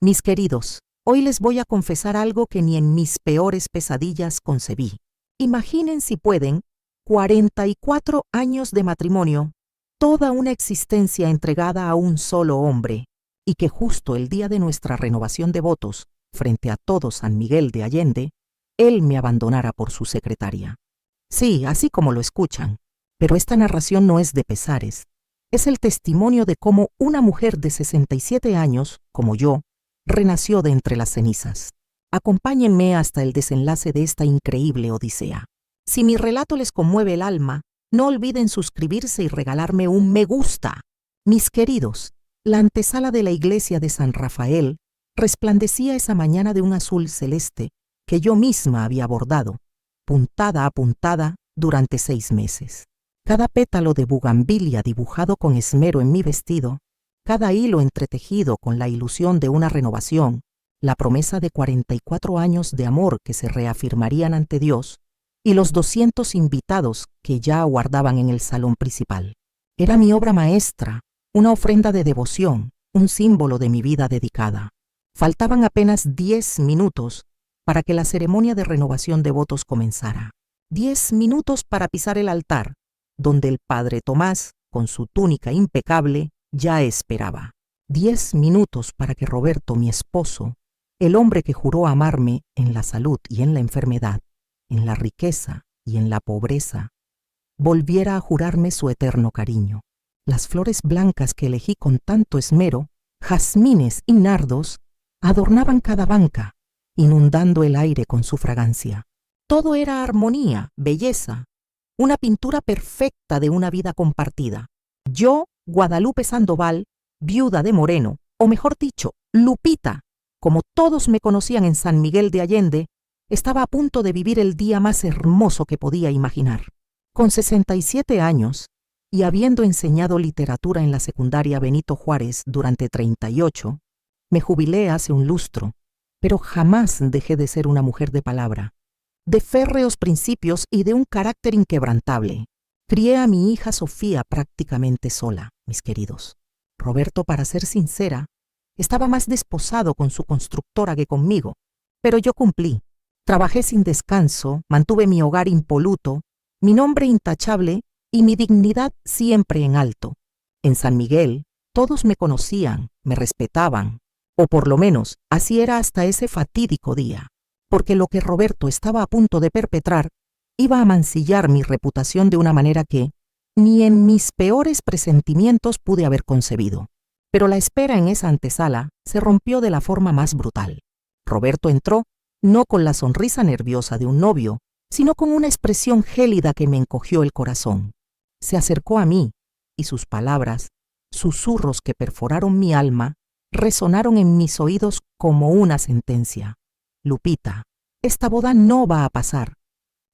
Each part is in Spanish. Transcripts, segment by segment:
Mis queridos, hoy les voy a confesar algo que ni en mis peores pesadillas concebí. Imaginen si pueden, 44 años de matrimonio, toda una existencia entregada a un solo hombre, y que justo el día de nuestra renovación de votos, frente a todo San Miguel de Allende, él me abandonara por su secretaria. Sí, así como lo escuchan, pero esta narración no es de pesares. Es el testimonio de cómo una mujer de 67 años, como yo, renació de entre las cenizas. Acompáñenme hasta el desenlace de esta increíble odisea. Si mi relato les conmueve el alma, no olviden suscribirse y regalarme un me gusta. Mis queridos, la antesala de la iglesia de San Rafael resplandecía esa mañana de un azul celeste que yo misma había bordado, puntada a puntada, durante 6 meses. Cada pétalo de bugambilia dibujado con esmero en mi vestido, cada hilo entretejido con la ilusión de una renovación, la promesa de 44 años de amor que se reafirmarían ante Dios, y los 200 invitados que ya aguardaban en el salón principal. Era mi obra maestra, una ofrenda de devoción, un símbolo de mi vida dedicada. Faltaban apenas 10 minutos para que la ceremonia de renovación de votos comenzara. 10 minutos para pisar el altar, donde el padre Tomás, con su túnica impecable, ya esperaba. 10 minutos para que Roberto, mi esposo, el hombre que juró amarme en la salud y en la enfermedad, en la riqueza y en la pobreza, volviera a jurarme su eterno cariño. Las flores blancas que elegí con tanto esmero, jazmines y nardos, adornaban cada banca, inundando el aire con su fragancia. Todo era armonía, belleza, una pintura perfecta de una vida compartida. Yo, Guadalupe Sandoval, viuda de Moreno, o mejor dicho, Lupita, como todos me conocían en San Miguel de Allende, estaba a punto de vivir el día más hermoso que podía imaginar. Con 67 años, y habiendo enseñado literatura en la secundaria Benito Juárez durante 38, me jubilé hace un lustro, pero jamás dejé de ser una mujer de palabra, de férreos principios y de un carácter inquebrantable. Crié a mi hija Sofía prácticamente sola, mis queridos. Roberto, para ser sincera, estaba más desposado con su constructora que conmigo, pero yo cumplí. Trabajé sin descanso, mantuve mi hogar impoluto, mi nombre intachable y mi dignidad siempre en alto. En San Miguel, todos me conocían, me respetaban, o por lo menos así era hasta ese fatídico día, porque lo que Roberto estaba a punto de perpetrar iba a mancillar mi reputación de una manera que ni en mis peores presentimientos pude haber concebido. Pero la espera en esa antesala se rompió de la forma más brutal. Roberto entró, no con la sonrisa nerviosa de un novio, sino con una expresión gélida que me encogió el corazón. Se acercó a mí, y sus palabras, susurros que perforaron mi alma, resonaron en mis oídos como una sentencia. Lupita, esta boda no va a pasar.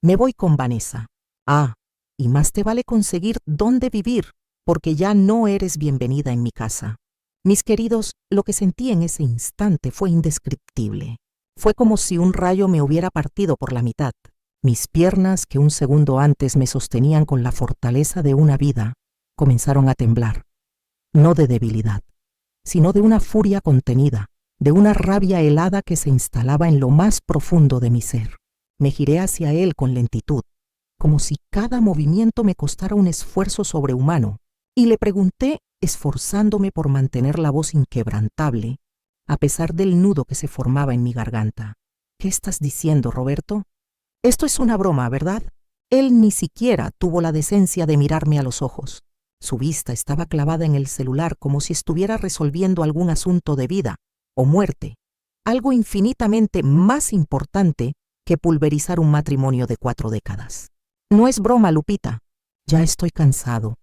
Me voy con Vanessa. Ah, y más te vale conseguir dónde vivir, porque ya no eres bienvenida en mi casa. Mis queridos, lo que sentí en ese instante fue indescriptible. Fue como si un rayo me hubiera partido por la mitad. Mis piernas, que un segundo antes me sostenían con la fortaleza de una vida, comenzaron a temblar. No de debilidad, sino de una furia contenida, de una rabia helada que se instalaba en lo más profundo de mi ser. Me giré hacia él con lentitud, como si cada movimiento me costara un esfuerzo sobrehumano, y le pregunté, esforzándome por mantener la voz inquebrantable, a pesar del nudo que se formaba en mi garganta. ¿Qué estás diciendo, Roberto? Esto es una broma, ¿verdad? Él ni siquiera tuvo la decencia de mirarme a los ojos. Su vista estaba clavada en el celular como si estuviera resolviendo algún asunto de vida o muerte, algo infinitamente más importante que pulverizar un matrimonio de 4 décadas. No es broma, Lupita. Ya estoy cansado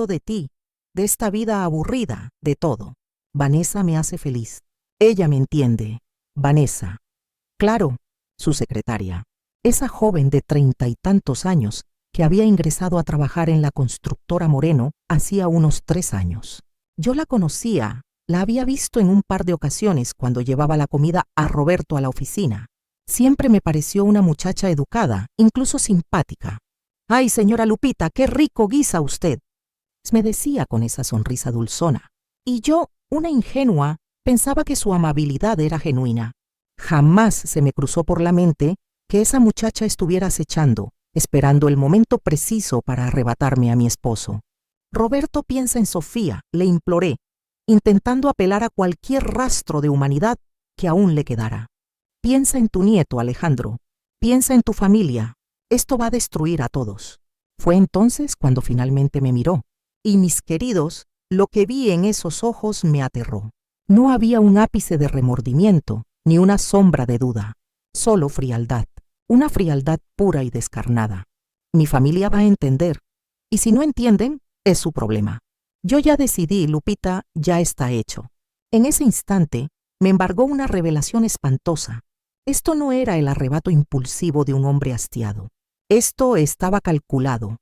de ti, de esta vida aburrida, de todo. Vanessa me hace feliz. Ella me entiende. Vanessa. Claro, su secretaria. Esa joven de 30 y tantos años que había ingresado a trabajar en la constructora Moreno hacía unos 3 años. Yo la conocía, la había visto en un par de ocasiones cuando llevaba la comida a Roberto a la oficina. Siempre me pareció una muchacha educada, incluso simpática. «Ay, señora Lupita, qué rico guisa usted», me decía con esa sonrisa dulzona. Y yo, una ingenua, Pensaba que su amabilidad era genuina. Jamás se me cruzó por la mente que esa muchacha estuviera acechando, esperando el momento preciso para arrebatarme a mi esposo. Roberto, piensa en Sofía, le imploré, intentando apelar a cualquier rastro de humanidad que aún le quedara. Piensa en tu nieto, Alejandro. Piensa en tu familia. Esto va a destruir a todos. Fue entonces cuando finalmente me miró. Y mis queridos, lo que vi en esos ojos me aterró. No había un ápice de remordimiento, ni una sombra de duda. Solo frialdad. Una frialdad pura y descarnada. Mi familia va a entender. Y si no entienden, es su problema. Yo ya decidí, Lupita, ya está hecho. En ese instante, me embargó una revelación espantosa. Esto no era el arrebato impulsivo de un hombre hastiado. Esto estaba calculado.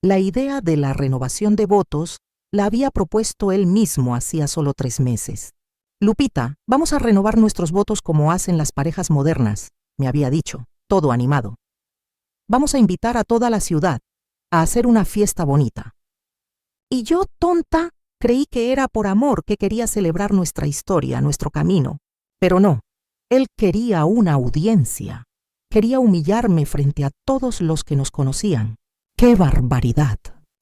La idea de la renovación de votos la había propuesto él mismo hacía solo 3 meses. Lupita, vamos a renovar nuestros votos como hacen las parejas modernas, me había dicho, todo animado. Vamos a invitar a toda la ciudad a hacer una fiesta bonita. Y yo, tonta, creí que era por amor que quería celebrar nuestra historia, nuestro camino. Pero no, él quería una audiencia. Quería humillarme frente a todos los que nos conocían. ¡Qué barbaridad!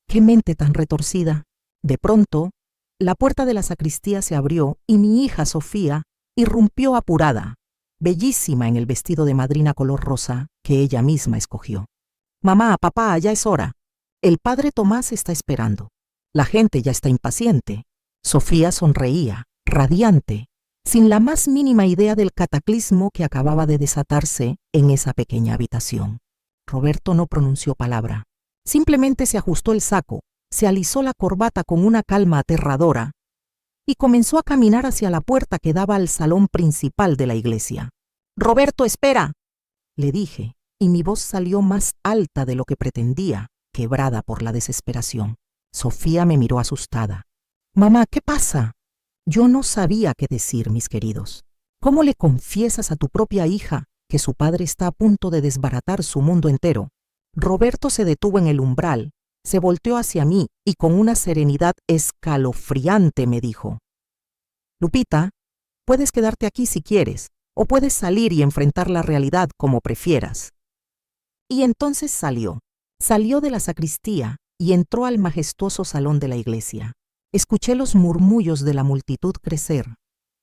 ¡Qué mente tan retorcida! De pronto, la puerta de la sacristía se abrió y mi hija Sofía irrumpió apurada, bellísima en el vestido de madrina color rosa que ella misma escogió. «Mamá, papá, ya es hora. El padre Tomás está esperando. La gente ya está impaciente». Sofía sonreía, radiante, sin la más mínima idea del cataclismo que acababa de desatarse en esa pequeña habitación. Roberto no pronunció palabra. Simplemente se ajustó el saco, se alisó la corbata con una calma aterradora y comenzó a caminar hacia la puerta que daba al salón principal de la iglesia. «Roberto, espera», le dije, y mi voz salió más alta de lo que pretendía, quebrada por la desesperación. Sofía me miró asustada. «Mamá, ¿qué pasa?» Yo no sabía qué decir, mis queridos. ¿Cómo le confiesas a tu propia hija que su padre está a punto de desbaratar su mundo entero? Roberto se detuvo en el umbral, se volteó hacia mí y con una serenidad escalofriante me dijo: «Lupita, puedes quedarte aquí si quieres, o puedes salir y enfrentar la realidad como prefieras». Y entonces salió de la sacristía y entró al majestuoso salón de la iglesia. Escuché los murmullos de la multitud crecer,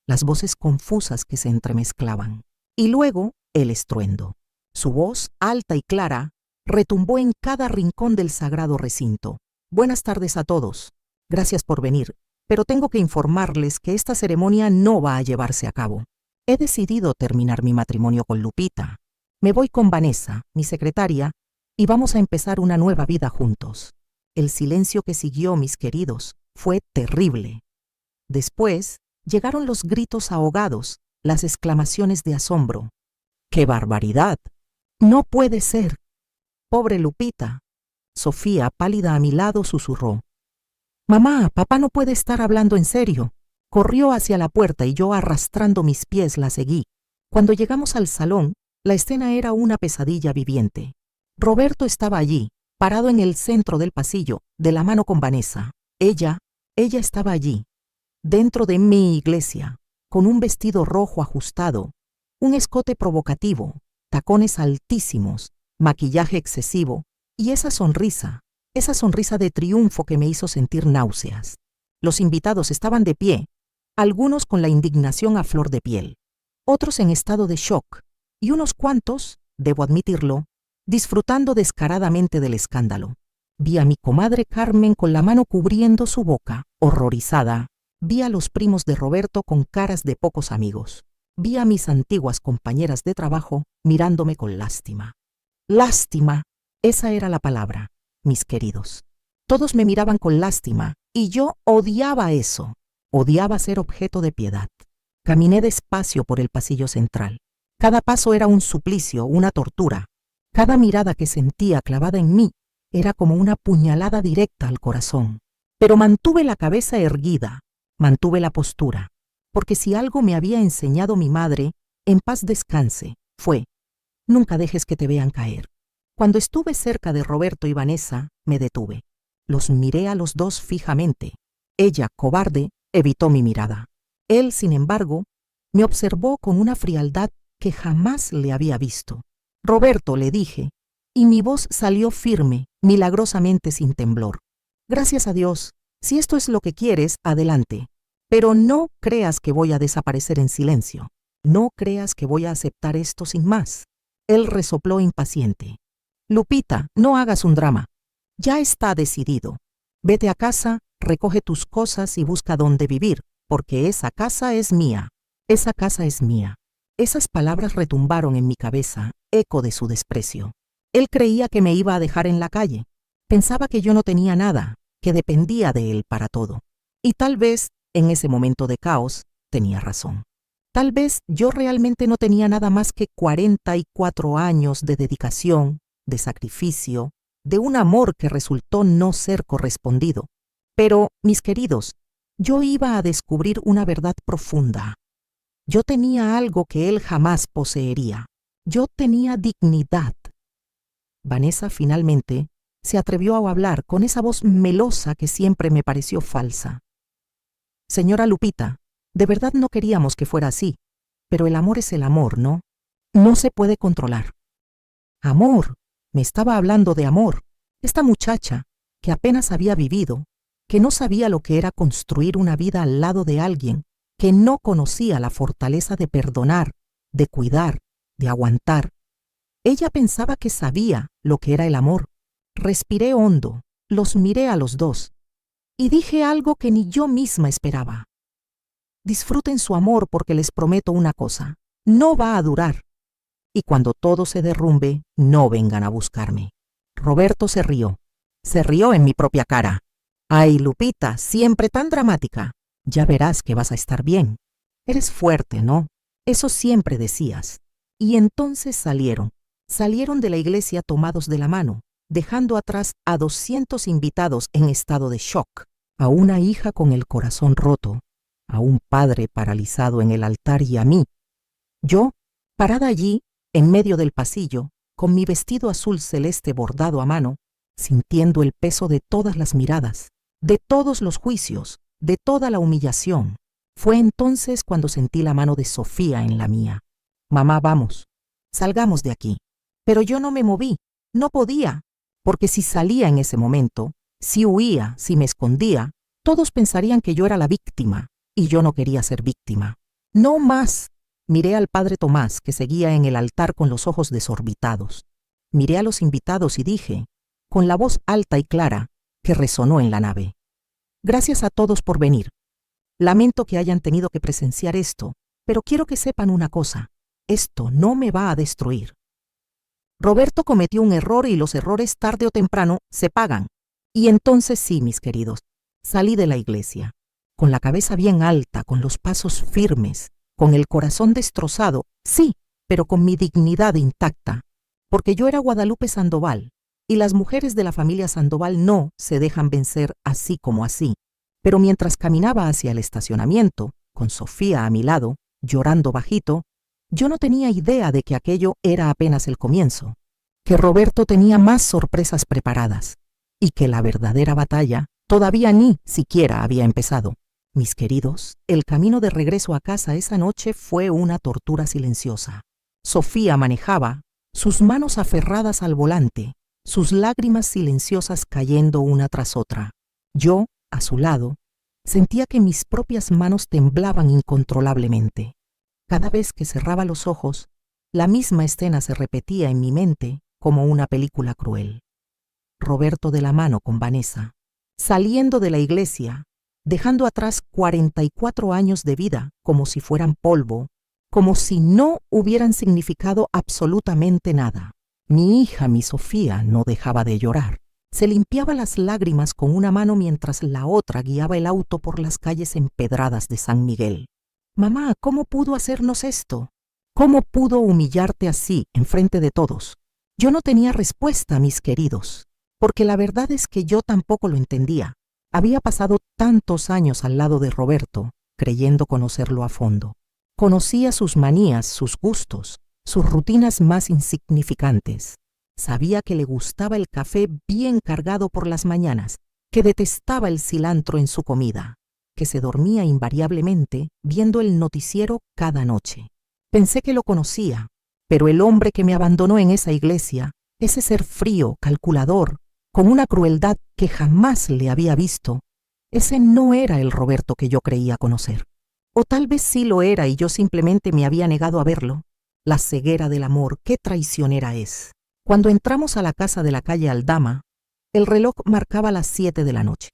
las voces confusas que se entremezclaban, y luego el estruendo. Su voz, alta y clara, retumbó en cada rincón del sagrado recinto. «Buenas tardes a todos. Gracias por venir, pero tengo que informarles que esta ceremonia no va a llevarse a cabo. He decidido terminar mi matrimonio con Lupita. Me voy con Vanessa, mi secretaria, y vamos a empezar una nueva vida juntos». El silencio que siguió, mis queridos, fue terrible. Después llegaron los gritos ahogados, las exclamaciones de asombro. «¡Qué barbaridad! ¡No puede ser! ¡Pobre Lupita!». Sofía, pálida a mi lado, susurró: «Mamá, papá no puede estar hablando en serio». Corrió hacia la puerta y yo, arrastrando mis pies, la seguí. Cuando llegamos al salón, la escena era una pesadilla viviente. Roberto estaba allí, parado en el centro del pasillo, de la mano con Vanessa. Ella estaba allí, dentro de mi iglesia, con un vestido rojo ajustado, un escote provocativo, tacones altísimos, maquillaje excesivo y esa sonrisa de triunfo que me hizo sentir náuseas. Los invitados estaban de pie, algunos con la indignación a flor de piel, otros en estado de shock y unos cuantos, debo admitirlo, disfrutando descaradamente del escándalo. Vi a mi comadre Carmen con la mano cubriendo su boca, horrorizada. Vi a los primos de Roberto con caras de pocos amigos. Vi a mis antiguas compañeras de trabajo mirándome con lástima. Lástima, esa era la palabra, mis queridos. Todos me miraban con lástima y yo odiaba eso. Odiaba ser objeto de piedad. Caminé despacio por el pasillo central. Cada paso era un suplicio, una tortura. Cada mirada que sentía clavada en mí era como una puñalada directa al corazón. Pero mantuve la cabeza erguida, mantuve la postura, porque si algo me había enseñado mi madre, en paz descanse, fue: nunca dejes que te vean caer. Cuando estuve cerca de Roberto y Vanessa, me detuve. Los miré a los dos fijamente. Ella, cobarde, evitó mi mirada. Él, sin embargo, me observó con una frialdad que jamás le había visto. «Roberto», le dije, y mi voz salió firme, milagrosamente sin temblor. «Gracias a Dios. Si esto es lo que quieres, adelante. Pero no creas que voy a desaparecer en silencio. No creas que voy a aceptar esto sin más». Él resopló impaciente. «Lupita, no hagas un drama. Ya está decidido. Vete a casa, recoge tus cosas y busca dónde vivir, porque esa casa es mía. Esa casa es mía». Esas palabras retumbaron en mi cabeza, eco de su desprecio. Él creía que me iba a dejar en la calle. Pensaba que yo no tenía nada, que dependía de él para todo. Y tal vez, en ese momento de caos, tenía razón. Tal vez yo realmente no tenía nada más que 44 años de dedicación, de sacrificio, de un amor que resultó no ser correspondido. Pero, mis queridos, yo iba a descubrir una verdad profunda. Yo tenía algo que él jamás poseería. Yo tenía dignidad. Vanessa finalmente se atrevió a hablar con esa voz melosa que siempre me pareció falsa. «Señora Lupita, de verdad no queríamos que fuera así, pero el amor es el amor, ¿no? No se puede controlar». «Amor», me estaba hablando de amor. Esta muchacha, que apenas había vivido, que no sabía lo que era construir una vida al lado de alguien, que no conocía la fortaleza de perdonar, de cuidar, de aguantar. Ella pensaba que sabía lo que era el amor. Respiré hondo, los miré a los dos, y dije algo que ni yo misma esperaba. «Disfruten su amor porque les prometo una cosa, no va a durar. Y cuando todo se derrumbe, no vengan a buscarme». Roberto se rió en mi propia cara. «Ay, Lupita, siempre tan dramática. Ya verás que vas a estar bien. Eres fuerte, ¿no? Eso siempre decías». Y entonces salieron de la iglesia tomados de la mano, dejando atrás a 200 invitados en estado de shock, a una hija con el corazón roto, a un padre paralizado en el altar y a mí. Yo, parada allí, en medio del pasillo, con mi vestido azul celeste bordado a mano, sintiendo el peso de todas las miradas, de todos los juicios, de toda la humillación. Fue entonces cuando sentí la mano de Sofía en la mía. «Mamá, vamos, salgamos de aquí». Pero yo no me moví, no podía, porque si salía en ese momento, si huía, si me escondía, todos pensarían que yo era la víctima, y yo no quería ser víctima. «No más». Miré al padre Tomás, que seguía en el altar con los ojos desorbitados. Miré a los invitados y dije, con la voz alta y clara, que resonó en la nave: «Gracias a todos por venir. Lamento que hayan tenido que presenciar esto, pero quiero que sepan una cosa. Esto no me va a destruir. Roberto cometió un error y los errores tarde o temprano se pagan». Y entonces sí, mis queridos, salí de la iglesia, con la cabeza bien alta, con los pasos firmes, con el corazón destrozado, sí, pero con mi dignidad intacta, porque yo era Guadalupe Sandoval, y las mujeres de la familia Sandoval no se dejan vencer así como así. Pero mientras caminaba hacia el estacionamiento, con Sofía a mi lado, llorando bajito, yo no tenía idea de que aquello era apenas el comienzo, que Roberto tenía más sorpresas preparadas, y que la verdadera batalla todavía ni siquiera había empezado. Mis queridos, el camino de regreso a casa esa noche fue una tortura silenciosa. Sofía manejaba, sus manos aferradas al volante, sus lágrimas silenciosas cayendo una tras otra. Yo, a su lado, sentía que mis propias manos temblaban incontrolablemente. Cada vez que cerraba los ojos, la misma escena se repetía en mi mente como una película cruel. Roberto de la mano con Vanessa, saliendo de la iglesia, dejando atrás 44 años de vida como si fueran polvo, como si no hubieran significado absolutamente nada. Mi hija, mi Sofía, no dejaba de llorar. Se limpiaba las lágrimas con una mano mientras la otra guiaba el auto por las calles empedradas de San Miguel. «Mamá, ¿cómo pudo hacernos esto? ¿Cómo pudo humillarte así, enfrente de todos?» Yo no tenía respuesta, mis queridos, porque la verdad es que yo tampoco lo entendía. Había pasado tantos años al lado de Roberto, creyendo conocerlo a fondo. Conocía sus manías, sus gustos, sus rutinas más insignificantes. Sabía que le gustaba el café bien cargado por las mañanas, que detestaba el cilantro en su comida, que se dormía invariablemente viendo el noticiero cada noche. Pensé que lo conocía, pero el hombre que me abandonó en esa iglesia, ese ser frío, calculador, con una crueldad que jamás le había visto, ese no era el Roberto que yo creía conocer. O tal vez sí lo era y yo simplemente me había negado a verlo. La ceguera del amor, qué traicionera es. Cuando entramos a la casa de la calle Aldama, el reloj marcaba las 7 de la noche.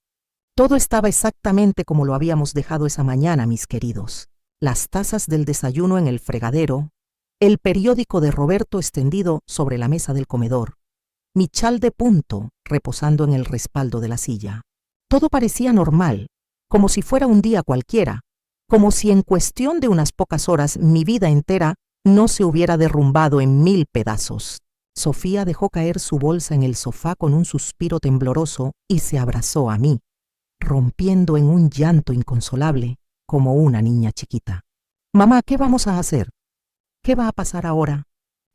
Todo estaba exactamente como lo habíamos dejado esa mañana, mis queridos. Las tazas del desayuno en el fregadero, el periódico de Roberto extendido sobre la mesa del comedor, mi chal de punto reposando en el respaldo de la silla. Todo parecía normal, como si fuera un día cualquiera, como si en cuestión de unas pocas horas mi vida entera no se hubiera derrumbado en 1000 pedazos. Sofía dejó caer su bolsa en el sofá con un suspiro tembloroso y se abrazó a mí, rompiendo en un llanto inconsolable, como una niña chiquita. Mamá, ¿qué vamos a hacer? ¿Qué va a pasar ahora?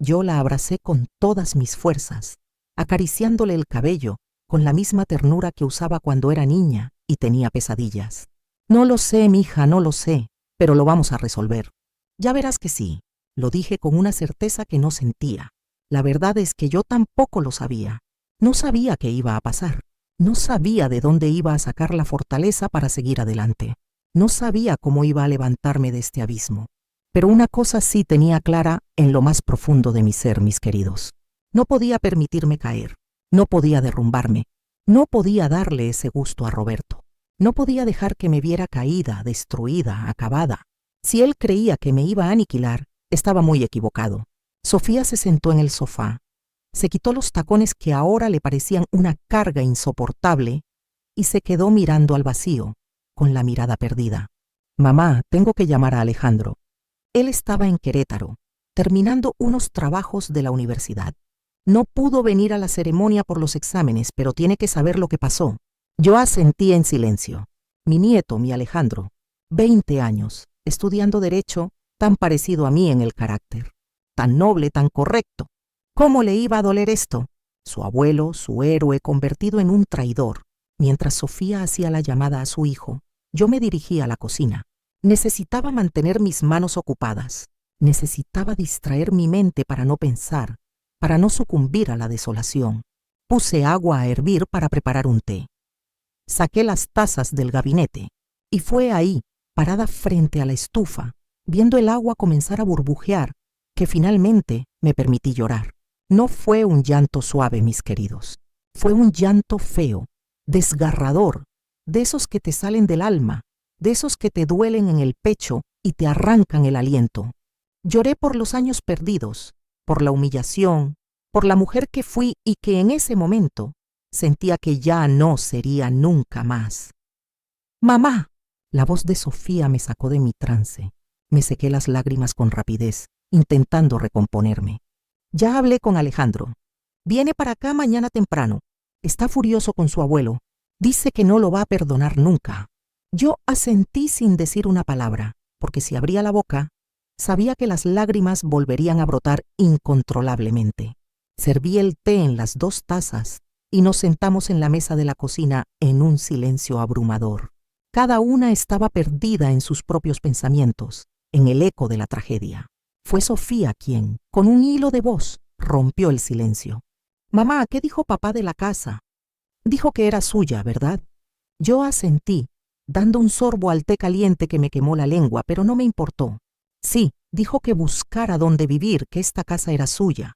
Yo la abracé con todas mis fuerzas, acariciándole el cabello, con la misma ternura que usaba cuando era niña y tenía pesadillas. No lo sé, mija, no lo sé, pero lo vamos a resolver. Ya verás que sí, lo dije con una certeza que no sentía. La verdad es que yo tampoco lo sabía. No sabía qué iba a pasar. No sabía de dónde iba a sacar la fortaleza para seguir adelante. No sabía cómo iba a levantarme de este abismo. Pero una cosa sí tenía clara en lo más profundo de mi ser, mis queridos. No podía permitirme caer. No podía derrumbarme. No podía darle ese gusto a Roberto. No podía dejar que me viera caída, destruida, acabada. Si él creía que me iba a aniquilar, estaba muy equivocado. Sofía se sentó en el sofá, se quitó los tacones que ahora le parecían una carga insoportable y se quedó mirando al vacío, con la mirada perdida. Mamá, tengo que llamar a Alejandro. Él estaba en Querétaro, terminando unos trabajos de la universidad. No pudo venir a la ceremonia por los exámenes, pero tiene que saber lo que pasó. Yo asentí en silencio. Mi nieto, mi Alejandro, 20 años, estudiando Derecho, tan parecido a mí en el carácter. Tan noble, tan correcto. ¿Cómo le iba a doler esto? Su abuelo, su héroe, convertido en un traidor. Mientras Sofía hacía la llamada a su hijo, yo me dirigí a la cocina. Necesitaba mantener mis manos ocupadas. Necesitaba distraer mi mente para no pensar, para no sucumbir a la desolación. Puse agua a hervir para preparar un té. Saqué las tazas del gabinete y fue ahí, parada frente a la estufa, viendo el agua comenzar a burbujear, que finalmente me permití llorar. No fue un llanto suave, mis queridos. Fue un llanto feo, desgarrador, de esos que te salen del alma, de esos que te duelen en el pecho y te arrancan el aliento. Lloré por los años perdidos, por la humillación, por la mujer que fui y que en ese momento sentía que ya no sería nunca más. ¡Mamá! La voz de Sofía me sacó de mi trance. Me sequé las lágrimas con rapidez, intentando recomponerme. Ya hablé con Alejandro. Viene para acá mañana temprano. Está furioso con su abuelo. Dice que no lo va a perdonar nunca. Yo asentí sin decir una palabra, porque si abría la boca, sabía que las lágrimas volverían a brotar incontrolablemente. Serví el té en las 2 tazas y nos sentamos en la mesa de la cocina en un silencio abrumador. Cada una estaba perdida en sus propios pensamientos, en el eco de la tragedia. Fue Sofía quien, con un hilo de voz, rompió el silencio. Mamá, ¿qué dijo papá de la casa? Dijo que era suya, ¿verdad? Yo asentí, dando un sorbo al té caliente que me quemó la lengua, pero no me importó. Sí, dijo que buscara dónde vivir, que esta casa era suya.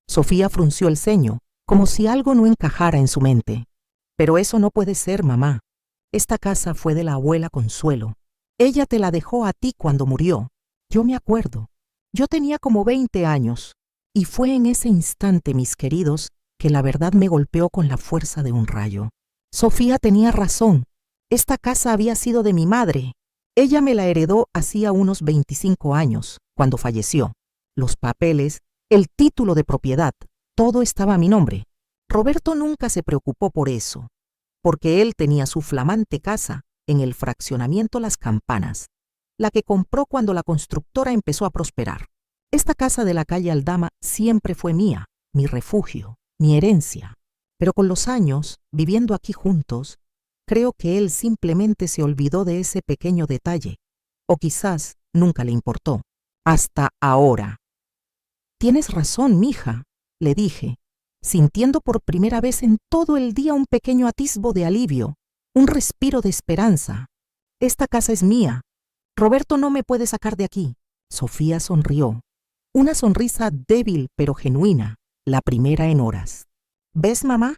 Sofía frunció el ceño, como si algo no encajara en su mente. Pero eso no puede ser, mamá. Esta casa fue de la abuela Consuelo. Ella te la dejó a ti cuando murió. Yo me acuerdo. Yo tenía como 20 años. Y fue en ese instante, mis queridos, que la verdad me golpeó con la fuerza de un rayo. Sofía tenía razón. Esta casa había sido de mi madre. Ella me la heredó hacía unos 25 años, cuando falleció. Los papeles, el título de propiedad, todo estaba a mi nombre. Roberto nunca se preocupó por eso, porque él tenía su flamante casa en el fraccionamiento Las Campanas, la que compró cuando la constructora empezó a prosperar. Esta casa de la calle Aldama siempre fue mía, mi refugio, mi herencia. Pero con los años, viviendo aquí juntos, Creo que él simplemente se olvidó de ese pequeño detalle, o quizás nunca le importó, hasta ahora. Tienes razón, mija, le dije, sintiendo por primera vez en todo el día un pequeño atisbo de alivio, un respiro de esperanza. Esta casa es mía. Roberto no me puede sacar de aquí. Sofía sonrió. Una sonrisa débil pero genuina, la primera en horas. ¿Ves, mamá?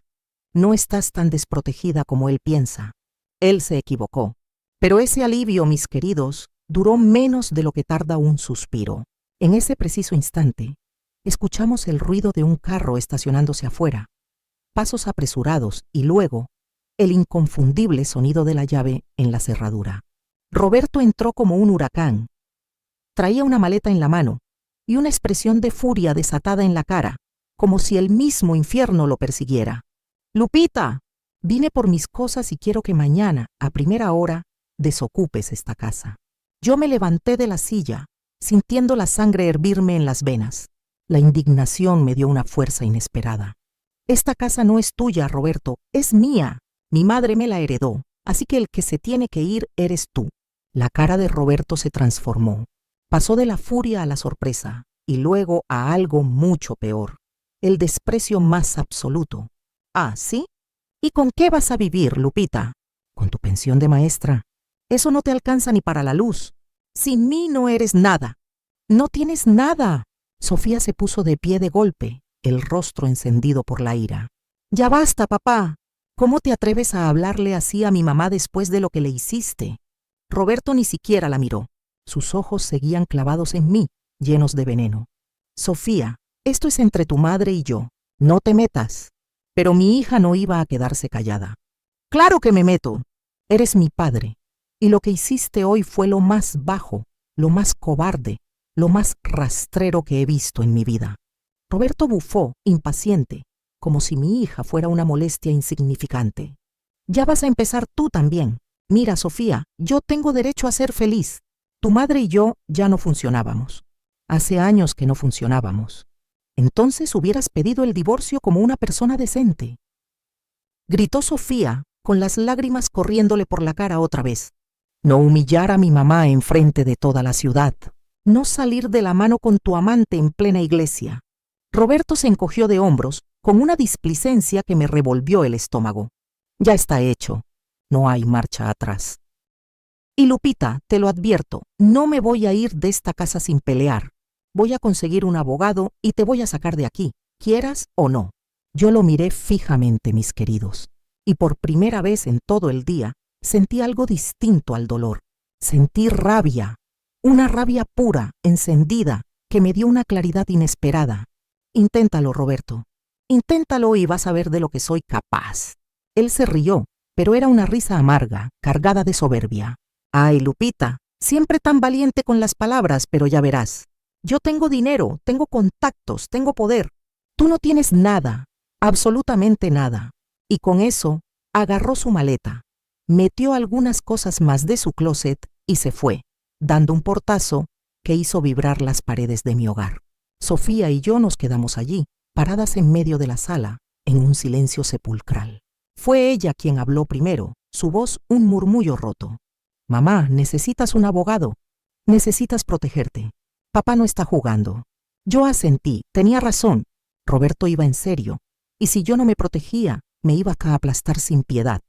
No estás tan desprotegida como él piensa. Él se equivocó. Pero ese alivio, mis queridos, duró menos de lo que tarda un suspiro. En ese preciso instante, escuchamos el ruido de un carro estacionándose afuera, pasos apresurados y luego el inconfundible sonido de la llave en la cerradura. Roberto entró como un huracán. Traía una maleta en la mano y una expresión de furia desatada en la cara, como si el mismo infierno lo persiguiera. «Lupita, vine por mis cosas y quiero que mañana, a primera hora, desocupes esta casa». Yo me levanté de la silla, sintiendo la sangre hervirme en las venas. La indignación me dio una fuerza inesperada. «Esta casa no es tuya, Roberto, es mía. Mi madre me la heredó, así que el que se tiene que ir eres tú». La cara de Roberto se transformó. Pasó de la furia a la sorpresa y luego a algo mucho peor, el desprecio más absoluto. «¿Ah, sí? ¿Y con qué vas a vivir, Lupita?» «Con tu pensión de maestra. Eso no te alcanza ni para la luz. Sin mí no eres nada». «No tienes nada». Sofía se puso de pie de golpe, el rostro encendido por la ira. «Ya basta, papá. ¿Cómo te atreves a hablarle así a mi mamá después de lo que le hiciste?» Roberto ni siquiera la miró. Sus ojos seguían clavados en mí, llenos de veneno. «Sofía, esto es entre tu madre y yo. No te metas». Pero mi hija no iba a quedarse callada. «Claro que me meto. Eres mi padre. Y lo que hiciste hoy fue lo más bajo, lo más cobarde, lo más rastrero que he visto en mi vida». Roberto bufó, impaciente, como si mi hija fuera una molestia insignificante. «Ya vas a empezar tú también. Mira, Sofía, yo tengo derecho a ser feliz. Tu madre y yo ya no funcionábamos. Hace años que no funcionábamos. Entonces hubieras pedido el divorcio como una persona decente». Gritó Sofía, con las lágrimas corriéndole por la cara otra vez. «No humillar a mi mamá en frente de toda la ciudad. No salir de la mano con tu amante en plena iglesia». Roberto se encogió de hombros con una displicencia que me revolvió el estómago. «Ya está hecho. No hay marcha atrás. Y Lupita, te lo advierto, no me voy a ir de esta casa sin pelear. Voy a conseguir un abogado y te voy a sacar de aquí, quieras o no». Yo lo miré fijamente, mis queridos, y por primera vez en todo el día sentí algo distinto al dolor. Sentí rabia, una rabia pura, encendida, que me dio una claridad inesperada. «Inténtalo, Roberto. Inténtalo y vas a ver de lo que soy capaz». Él se rió, pero era una risa amarga, cargada de soberbia. «Ay, Lupita, siempre tan valiente con las palabras, pero ya verás. Yo tengo dinero, tengo contactos, tengo poder. Tú no tienes nada, absolutamente nada». Y con eso agarró su maleta, metió algunas cosas más de su closet y se fue, dando un portazo que hizo vibrar las paredes de mi hogar. Sofía y yo nos quedamos allí, paradas en medio de la sala, en un silencio sepulcral. Fue ella quien habló primero, su voz un murmullo roto. «Mamá, necesitas un abogado. Necesitas protegerte. Papá no está jugando». Yo asentí, tenía razón. Roberto iba en serio, y si yo no me protegía, me iba a aplastar sin piedad.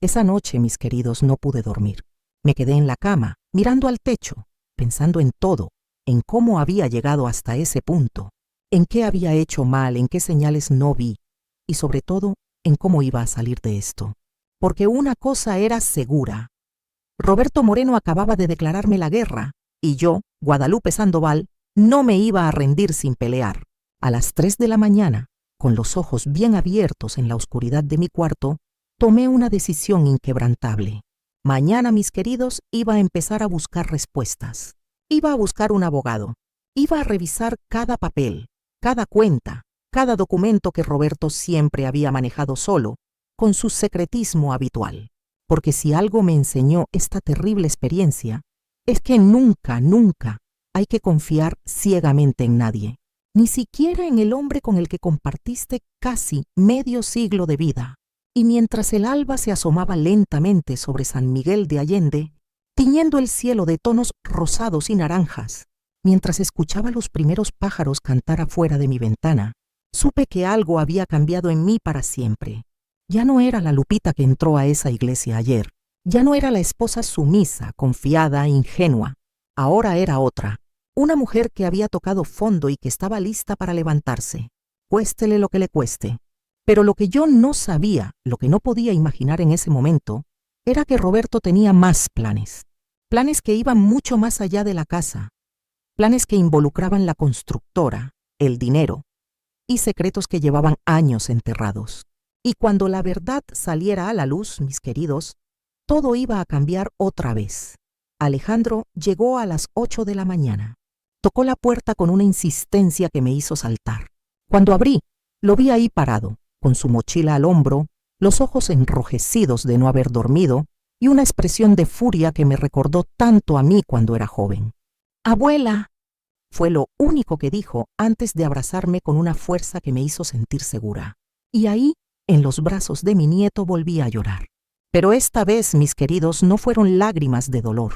Esa noche, mis queridos, no pude dormir. Me quedé en la cama, mirando al techo, pensando en todo, en cómo había llegado hasta ese punto, en qué había hecho mal, en qué señales no vi, y sobre todo, en cómo iba a salir de esto. Porque una cosa era segura. Roberto Moreno acababa de declararme la guerra, y yo, Guadalupe Sandoval, no me iba a rendir sin pelear. A las 3 de la mañana, con los ojos bien abiertos en la oscuridad de mi cuarto, tomé una decisión inquebrantable. Mañana, mis queridos, iba a empezar a buscar respuestas. Iba a buscar un abogado. Iba a revisar cada papel, cada cuenta, cada documento que Roberto siempre había manejado solo, con su secretismo habitual. Porque si algo me enseñó esta terrible experiencia, es que nunca, nunca hay que confiar ciegamente en nadie, ni siquiera en el hombre con el que compartiste casi medio siglo de vida. y mientras el alba se asomaba lentamente sobre San Miguel de Allende, tiñendo el cielo de tonos rosados y naranjas, mientras escuchaba los primeros pájaros cantar afuera de mi ventana, supe que algo había cambiado en mí para siempre. Ya no era la Lupita que entró a esa iglesia ayer. Ya no era la esposa sumisa, confiada, ingenua. Ahora era otra, una mujer que había tocado fondo y que estaba lista para levantarse, cuéstele lo que le cueste. Pero lo que yo no sabía, lo que no podía imaginar en ese momento, era que Roberto tenía más planes. Planes que iban mucho más allá de la casa. Planes que involucraban la constructora, el dinero, y secretos que llevaban años enterrados. Y cuando la verdad saliera a la luz, mis queridos, todo iba a cambiar otra vez. Alejandro llegó a las 8 de la mañana. Tocó la puerta con una insistencia que me hizo saltar. Cuando abrí, lo vi ahí parado, con su mochila al hombro, los ojos enrojecidos de no haber dormido y una expresión de furia que me recordó tanto a mí cuando era joven. «Abuela», fue lo único que dijo antes de abrazarme con una fuerza que me hizo sentir segura. Y ahí, en los brazos de mi nieto, volví a llorar. Pero esta vez, mis queridos, no fueron lágrimas de dolor.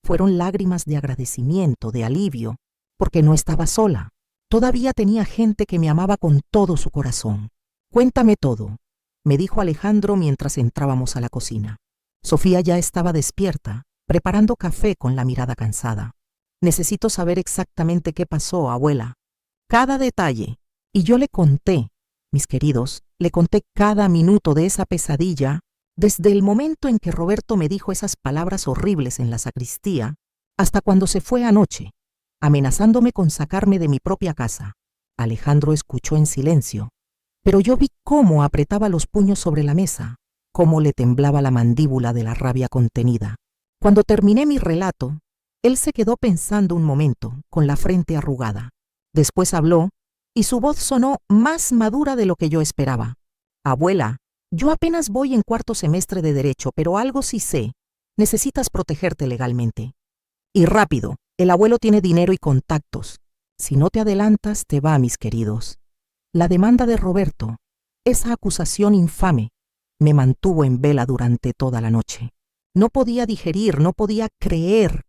Fueron lágrimas de agradecimiento, de alivio, porque no estaba sola. Todavía tenía gente que me amaba con todo su corazón. «Cuéntame todo», me dijo Alejandro mientras entrábamos a la cocina. Sofía ya estaba despierta, preparando café con la mirada cansada. «Necesito saber exactamente qué pasó, abuela. Cada detalle». Y yo le conté, mis queridos, le conté cada minuto de esa pesadilla, desde el momento en que Roberto me dijo esas palabras horribles en la sacristía, hasta cuando se fue anoche, amenazándome con sacarme de mi propia casa. Alejandro escuchó en silencio, pero yo vi cómo apretaba los puños sobre la mesa, cómo le temblaba la mandíbula de la rabia contenida. Cuando terminé mi relato, él se quedó pensando un momento, con la frente arrugada. Después habló, y su voz sonó más madura de lo que yo esperaba. «Abuela, yo apenas voy en cuarto semestre de Derecho, pero algo sí sé. Necesitas protegerte legalmente. Y rápido, el abuelo tiene dinero y contactos. Si no te adelantas, te va, mis queridos». La demanda de Roberto, esa acusación infame, me mantuvo en vela durante toda la noche. No podía digerir, no podía creer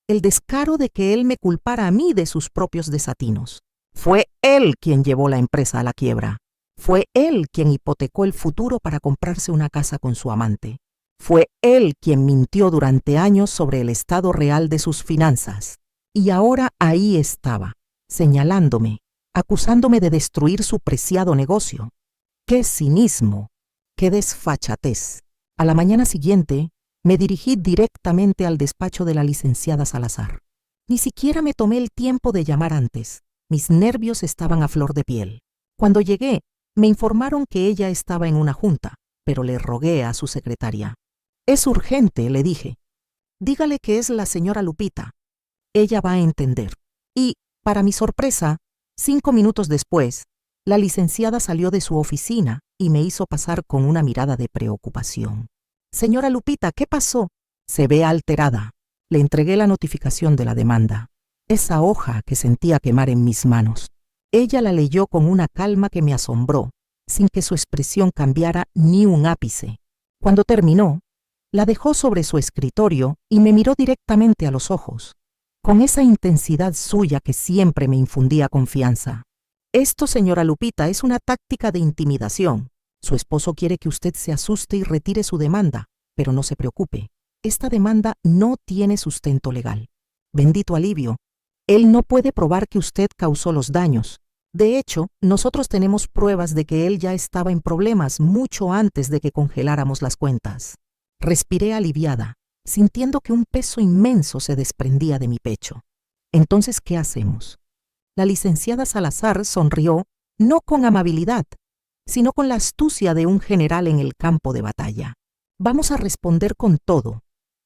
el descaro de que él me culpara a mí de sus propios desatinos. Fue él quien llevó la empresa a la quiebra. Fue él quien hipotecó el futuro para comprarse una casa con su amante. Fue él quien mintió durante años sobre el estado real de sus finanzas. Y ahora ahí estaba, señalándome, acusándome de destruir su preciado negocio. ¡Qué cinismo! ¡Qué desfachatez! A la mañana siguiente, me dirigí directamente al despacho de la licenciada Salazar. Ni siquiera me tomé el tiempo de llamar antes. Mis nervios estaban a flor de piel. Cuando llegué, me informaron que ella estaba en una junta, pero le rogué a su secretaria. «Es urgente», le dije. «Dígale que es la señora Lupita. Ella va a entender». Y, para mi sorpresa, 5 minutos después, la licenciada salió de su oficina y me hizo pasar con una mirada de preocupación. «Señora Lupita, ¿qué pasó?» «Se ve alterada». Le entregué la notificación de la demanda, esa hoja que sentía quemar en mis manos. Ella la leyó con una calma que me asombró, sin que su expresión cambiara ni un ápice. Cuando terminó, la dejó sobre su escritorio y me miró directamente a los ojos, con esa intensidad suya que siempre me infundía confianza. «Esto, señora Lupita, es una táctica de intimidación. Su esposo quiere que usted se asuste y retire su demanda, pero no se preocupe. Esta demanda no tiene sustento legal. Bendito alivio. Él no puede probar que usted causó los daños. De hecho, nosotros tenemos pruebas de que él ya estaba en problemas mucho antes de que congeláramos las cuentas». Respiré aliviada, sintiendo que un peso inmenso se desprendía de mi pecho. «Entonces, ¿qué hacemos?» La licenciada Salazar sonrió, no con amabilidad, sino con la astucia de un general en el campo de batalla. «Vamos a responder con todo.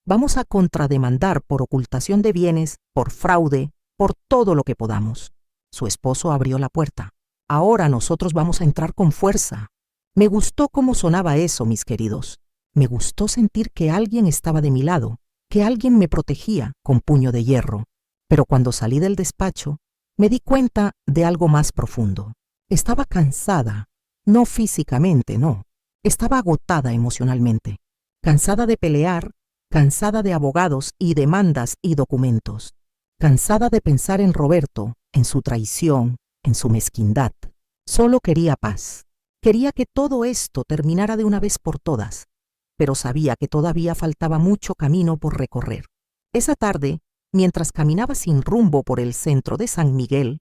Vamos a contrademandar por ocultación de bienes, por fraude, por todo lo que podamos». Su esposo abrió la puerta. «Ahora nosotros vamos a entrar con fuerza». Me gustó cómo sonaba eso, mis queridos. Me gustó sentir que alguien estaba de mi lado, que alguien me protegía con puño de hierro. Pero cuando salí del despacho, me di cuenta de algo más profundo. Estaba cansada, no físicamente, no. Estaba agotada emocionalmente, cansada de pelear, cansada de abogados y demandas y documentos, cansada de pensar en Roberto, en su traición, en su mezquindad. Solo quería paz. Quería que todo esto terminara de una vez por todas, pero sabía que todavía faltaba mucho camino por recorrer. Esa tarde, mientras caminaba sin rumbo por el centro de San Miguel,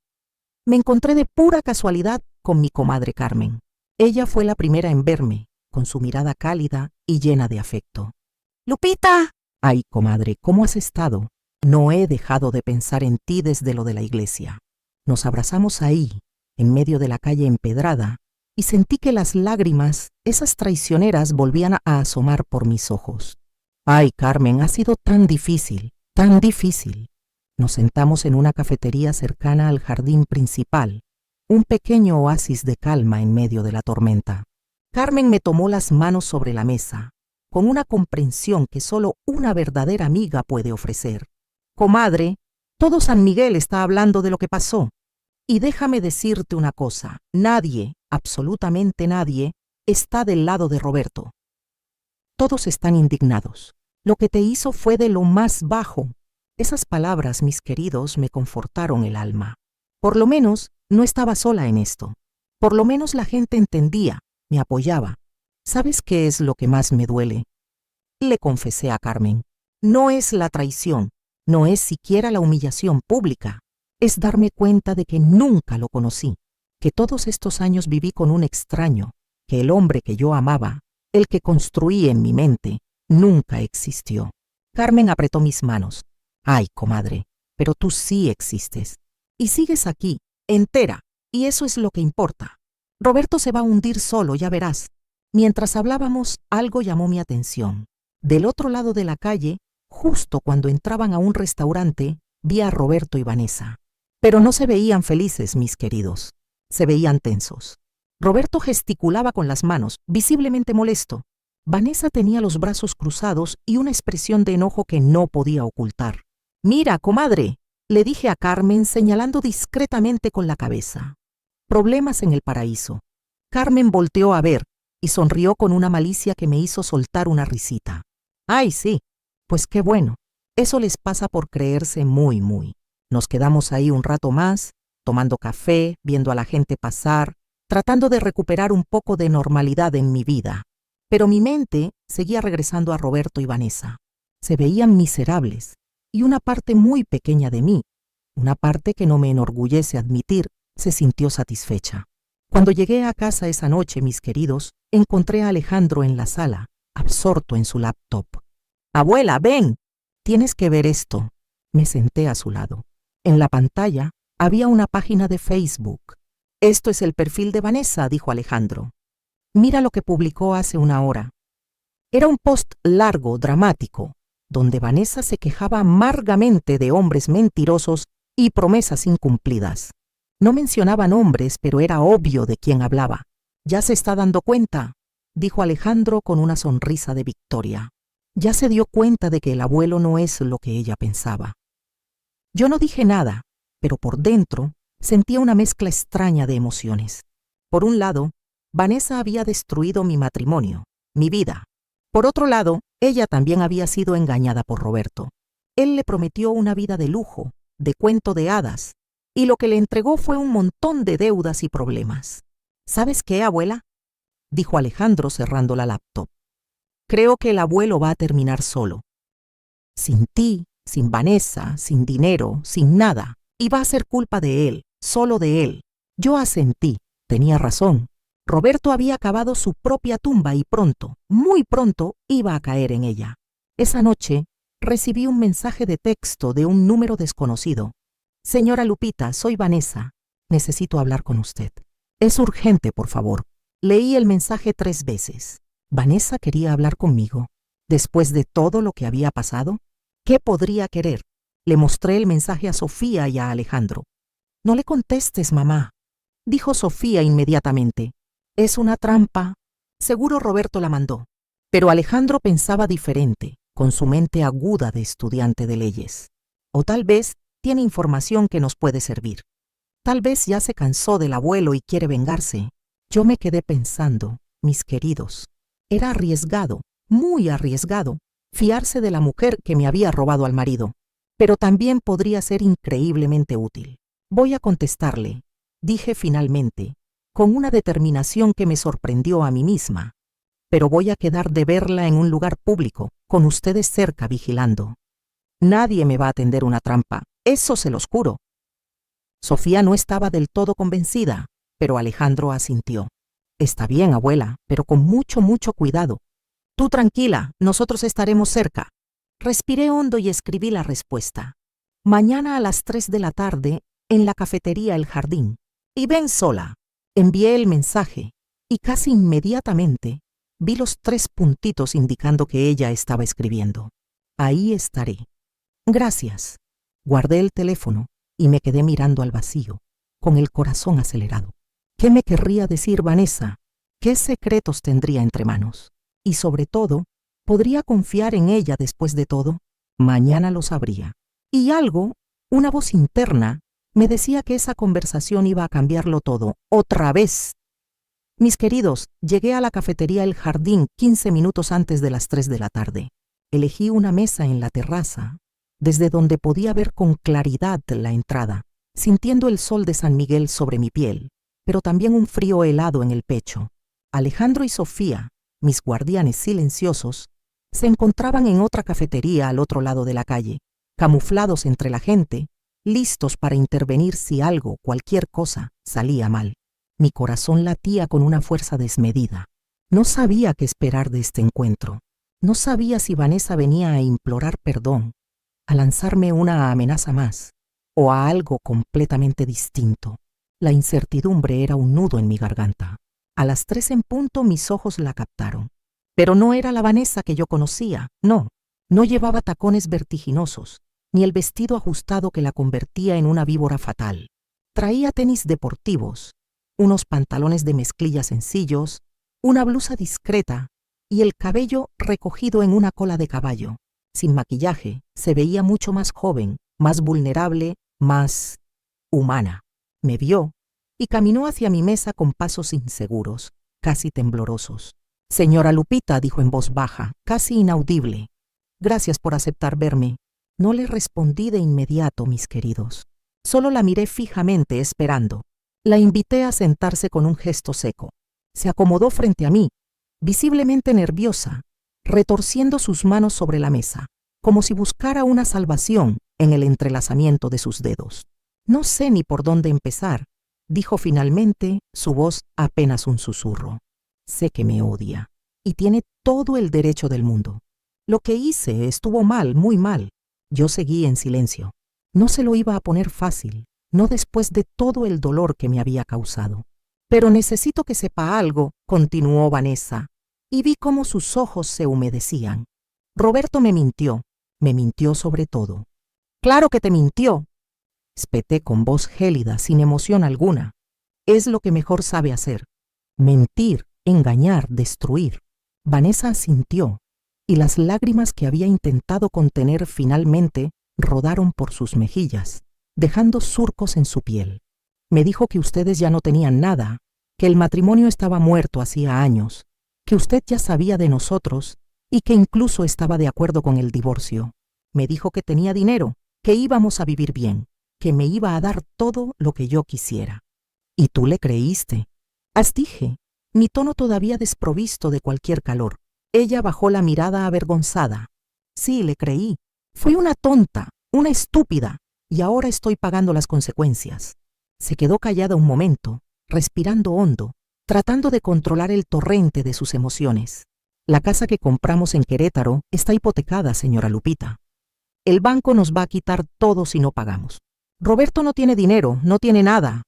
me encontré de pura casualidad con mi comadre Carmen. Ella fue la primera en verme, con su mirada cálida y llena de afecto. ¡Lupita! Ay, comadre, ¿cómo has estado? No he dejado de pensar en ti desde lo de la iglesia. Nos abrazamos ahí, en medio de la calle empedrada, y sentí que las lágrimas, esas traicioneras, volvían a asomar por mis ojos. Ay, Carmen, ha sido tan difícil, tan difícil. Nos sentamos en una cafetería cercana al jardín principal, un pequeño oasis de calma en medio de la tormenta. Carmen me tomó las manos sobre la mesa, con una comprensión que solo una verdadera amiga puede ofrecer. Comadre, todo San Miguel está hablando de lo que pasó. Y déjame decirte una cosa, nadie, absolutamente nadie, está del lado de Roberto. Todos están indignados. Lo que te hizo fue de lo más bajo. Esas palabras, mis queridos, me confortaron el alma. Por lo menos no estaba sola en esto. Por lo menos la gente entendía, me apoyaba. ¿Sabes qué es lo que más me duele? Le confesé a Carmen. No es la traición, no es siquiera la humillación pública. Es darme cuenta de que nunca lo conocí, que todos estos años viví con un extraño, que el hombre que yo amaba, el que construí en mi mente, nunca existió. Carmen apretó mis manos. Ay, comadre, pero tú sí existes. Y sigues aquí, entera, y eso es lo que importa. Roberto se va a hundir solo, ya verás. Mientras hablábamos, algo llamó mi atención. Del otro lado de la calle, justo cuando entraban a un restaurante, vi a Roberto y Vanessa. Pero no se veían felices, mis queridos. Se veían tensos. Roberto gesticulaba con las manos, visiblemente molesto. Vanessa tenía los brazos cruzados y una expresión de enojo que no podía ocultar. «Mira, comadre», le dije a Carmen señalando discretamente con la cabeza. Problemas en el paraíso. Carmen volteó a ver y sonrió con una malicia que me hizo soltar una risita. «Ay, sí, pues qué bueno. Eso les pasa por creerse muy. Nos quedamos ahí un rato más, tomando café, viendo a la gente pasar, tratando de recuperar un poco de normalidad en mi vida. Pero mi mente seguía regresando a Roberto y Vanessa. Se veían miserables, y una parte muy pequeña de mí, una parte que no me enorgullece admitir, se sintió satisfecha. Cuando llegué a casa esa noche, mis queridos, encontré a Alejandro en la sala, absorto en su laptop. «Abuela, ven, tienes que ver esto». Me senté a su lado. En la pantalla había una página de Facebook. «Esto es el perfil de Vanessa», dijo Alejandro. «Mira lo que publicó hace una hora». Era un post largo, dramático, donde Vanessa se quejaba amargamente de hombres mentirosos y promesas incumplidas. No mencionaba nombres, pero era obvio de quién hablaba. «¿Ya se está dando cuenta?», dijo Alejandro con una sonrisa de victoria. Ya se dio cuenta de que el abuelo no es lo que ella pensaba. Yo no dije nada, pero por dentro sentía una mezcla extraña de emociones. Por un lado, Vanessa había destruido mi matrimonio, mi vida. Por otro lado, ella también había sido engañada por Roberto. Él le prometió una vida de lujo, de cuento de hadas, y lo que le entregó fue un montón de deudas y problemas. «¿Sabes qué, abuela?», dijo Alejandro cerrando la laptop. «Creo que el abuelo va a terminar solo. Sin ti, sin Vanessa, sin dinero, sin nada. Y va a ser culpa de él, solo de él». Yo asentí. Tenía razón. Roberto había cavado su propia tumba y pronto, muy pronto, iba a caer en ella. Esa noche recibí un mensaje de texto de un número desconocido. «Señora Lupita, soy Vanessa. Necesito hablar con usted. Es urgente, por favor». Leí el mensaje 3 veces. ¿Vanessa quería hablar conmigo? ¿Después de todo lo que había pasado? ¿Qué podría querer? Le mostré el mensaje a Sofía y a Alejandro. «No le contestes, mamá», dijo Sofía inmediatamente. «Es una trampa. Seguro Roberto la mandó». Pero Alejandro pensaba diferente, con su mente aguda de estudiante de leyes. O tal vez tiene información que nos puede servir. Tal vez ya se cansó del abuelo y quiere vengarse. Yo me quedé pensando, Mis queridos, era arriesgado, muy arriesgado, fiarse de la mujer que me había robado al marido, pero también podría ser increíblemente útil. Voy a contestarle, dije finalmente, con una determinación que me sorprendió a mí misma. Pero voy a quedar de verla en un lugar público, con ustedes cerca vigilando. Nadie me va a tender una trampa, eso se los juro. Sofía no estaba del todo convencida, pero Alejandro asintió. Está bien, abuela, pero con mucho cuidado. Tú tranquila, nosotros estaremos cerca. Respiré hondo y escribí la respuesta. Mañana a las 3 de la tarde, en la cafetería El Jardín. Y ven sola. Envié el mensaje, y casi inmediatamente vi los 3 puntitos indicando que ella estaba escribiendo. Ahí estaré. Gracias. Guardé el teléfono y me quedé mirando al vacío, con el corazón acelerado. ¿Qué me querría decir Vanessa? ¿Qué secretos tendría entre manos? Y sobre todo, ¿podría confiar en ella después de todo? Mañana lo sabría. Y algo, una voz interna, me decía que esa conversación iba a cambiarlo todo, otra vez. Mis queridos, llegué a la cafetería El Jardín 15 minutos antes de las 3 de la tarde. Elegí una mesa en la terraza, desde donde podía ver con claridad la entrada, sintiendo el sol de San Miguel sobre mi piel, pero también un frío helado en el pecho. Alejandro y Sofía, mis guardianes silenciosos, se encontraban en otra cafetería al otro lado de la calle, camuflados entre la gente, listos para intervenir si algo, cualquier cosa, salía mal. Mi corazón latía con una fuerza desmedida. No sabía qué esperar de este encuentro. No sabía si Vanessa venía a implorar perdón, a lanzarme una amenaza más, o a algo completamente distinto. La incertidumbre era un nudo en mi garganta. A las 3 en punto mis ojos la captaron. Pero no era la Vanessa que yo conocía, no. No llevaba tacones vertiginosos, ni el vestido ajustado que la convertía en una víbora fatal. Traía tenis deportivos, unos pantalones de mezclilla sencillos, una blusa discreta y el cabello recogido en una cola de caballo. Sin maquillaje, se veía mucho más joven, más vulnerable, más humana. Me vio y caminó hacia mi mesa con pasos inseguros, casi temblorosos. «Señora Lupita», dijo en voz baja, casi inaudible. «Gracias por aceptar verme». No le respondí de inmediato, mis queridos. Solo la miré fijamente, esperando. La invité a sentarse con un gesto seco. Se acomodó frente a mí, visiblemente nerviosa, retorciendo sus manos sobre la mesa, como si buscara una salvación en el entrelazamiento de sus dedos. «No sé ni por dónde empezar», dijo finalmente, su voz apenas un susurro. «Sé que me odia, y tiene todo el derecho del mundo. Lo que hice estuvo mal, muy mal». Yo seguí en silencio. No se lo iba a poner fácil, no después de todo el dolor que me había causado. «Pero necesito que sepa algo», continuó Vanessa, y vi cómo sus ojos se humedecían. «Roberto me mintió sobre todo». «Claro que te mintió», espeté con voz gélida, sin emoción alguna. «Es lo que mejor sabe hacer. Mentir, engañar, destruir». Vanessa asintió, y las lágrimas que había intentado contener finalmente rodaron por sus mejillas, dejando surcos en su piel. «Me dijo que ustedes ya no tenían nada, que el matrimonio estaba muerto hacía años, que usted ya sabía de nosotros y que incluso estaba de acuerdo con el divorcio. Me dijo que tenía dinero, que íbamos a vivir bien, que me iba a dar todo lo que yo quisiera». «¿Y tú le creíste?». Dije, mi tono todavía desprovisto de cualquier calor. Ella bajó la mirada avergonzada. «Sí, le creí. Fui una tonta, una estúpida, y ahora estoy pagando las consecuencias». Se quedó callada un momento, respirando hondo, tratando de controlar el torrente de sus emociones. «La casa que compramos en Querétaro está hipotecada, señora Lupita. El banco nos va a quitar todo si no pagamos. Roberto no tiene dinero, no tiene nada.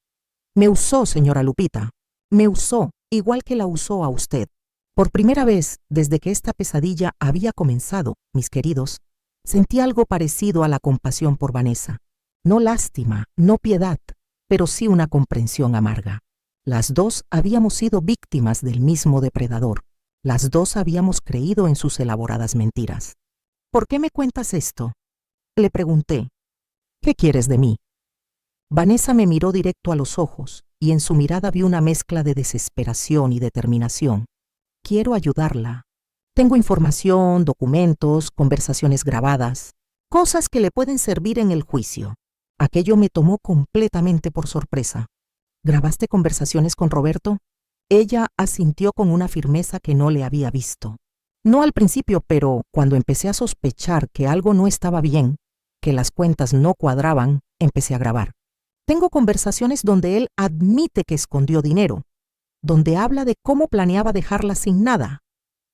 Me usó, señora Lupita. Me usó, igual que la usó a usted». Por primera vez, desde que esta pesadilla había comenzado, mis queridos, sentí algo parecido a la compasión por Vanessa. No lástima, no piedad, pero sí una comprensión amarga. Las dos habíamos sido víctimas del mismo depredador. Las dos habíamos creído en sus elaboradas mentiras. «¿Por qué me cuentas esto?», le pregunté. «¿Qué quieres de mí?». Vanessa me miró directo a los ojos, y en su mirada vi una mezcla de desesperación y determinación, Quiero ayudarla. Tengo información, documentos, conversaciones grabadas, cosas que le pueden servir en el juicio. Aquello me tomó completamente por sorpresa. ¿Grabaste conversaciones con Roberto? Ella asintió con una firmeza que no le había visto. No al principio, pero cuando empecé a sospechar que algo no estaba bien, que las cuentas no cuadraban, empecé a grabar. Tengo conversaciones donde él admite que escondió dinero, donde habla de cómo planeaba dejarla sin nada,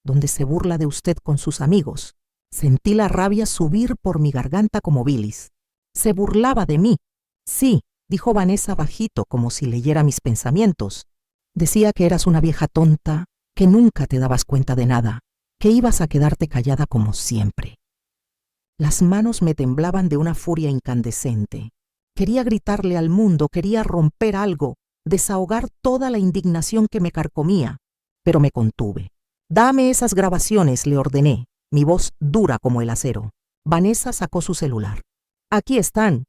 donde se burla de usted con sus amigos. Sentí la rabia subir por mi garganta como bilis. Se burlaba de mí. Sí, dijo Vanessa bajito, como si leyera mis pensamientos. Decía que eras una vieja tonta, que nunca te dabas cuenta de nada, que ibas a quedarte callada como siempre. Las manos me temblaban de una furia incandescente. Quería gritarle al mundo, quería romper algo, desahogar toda la indignación que me carcomía, pero me contuve. «Dame esas grabaciones», le ordené, mi voz dura como el acero. Vanessa sacó su celular. «Aquí están.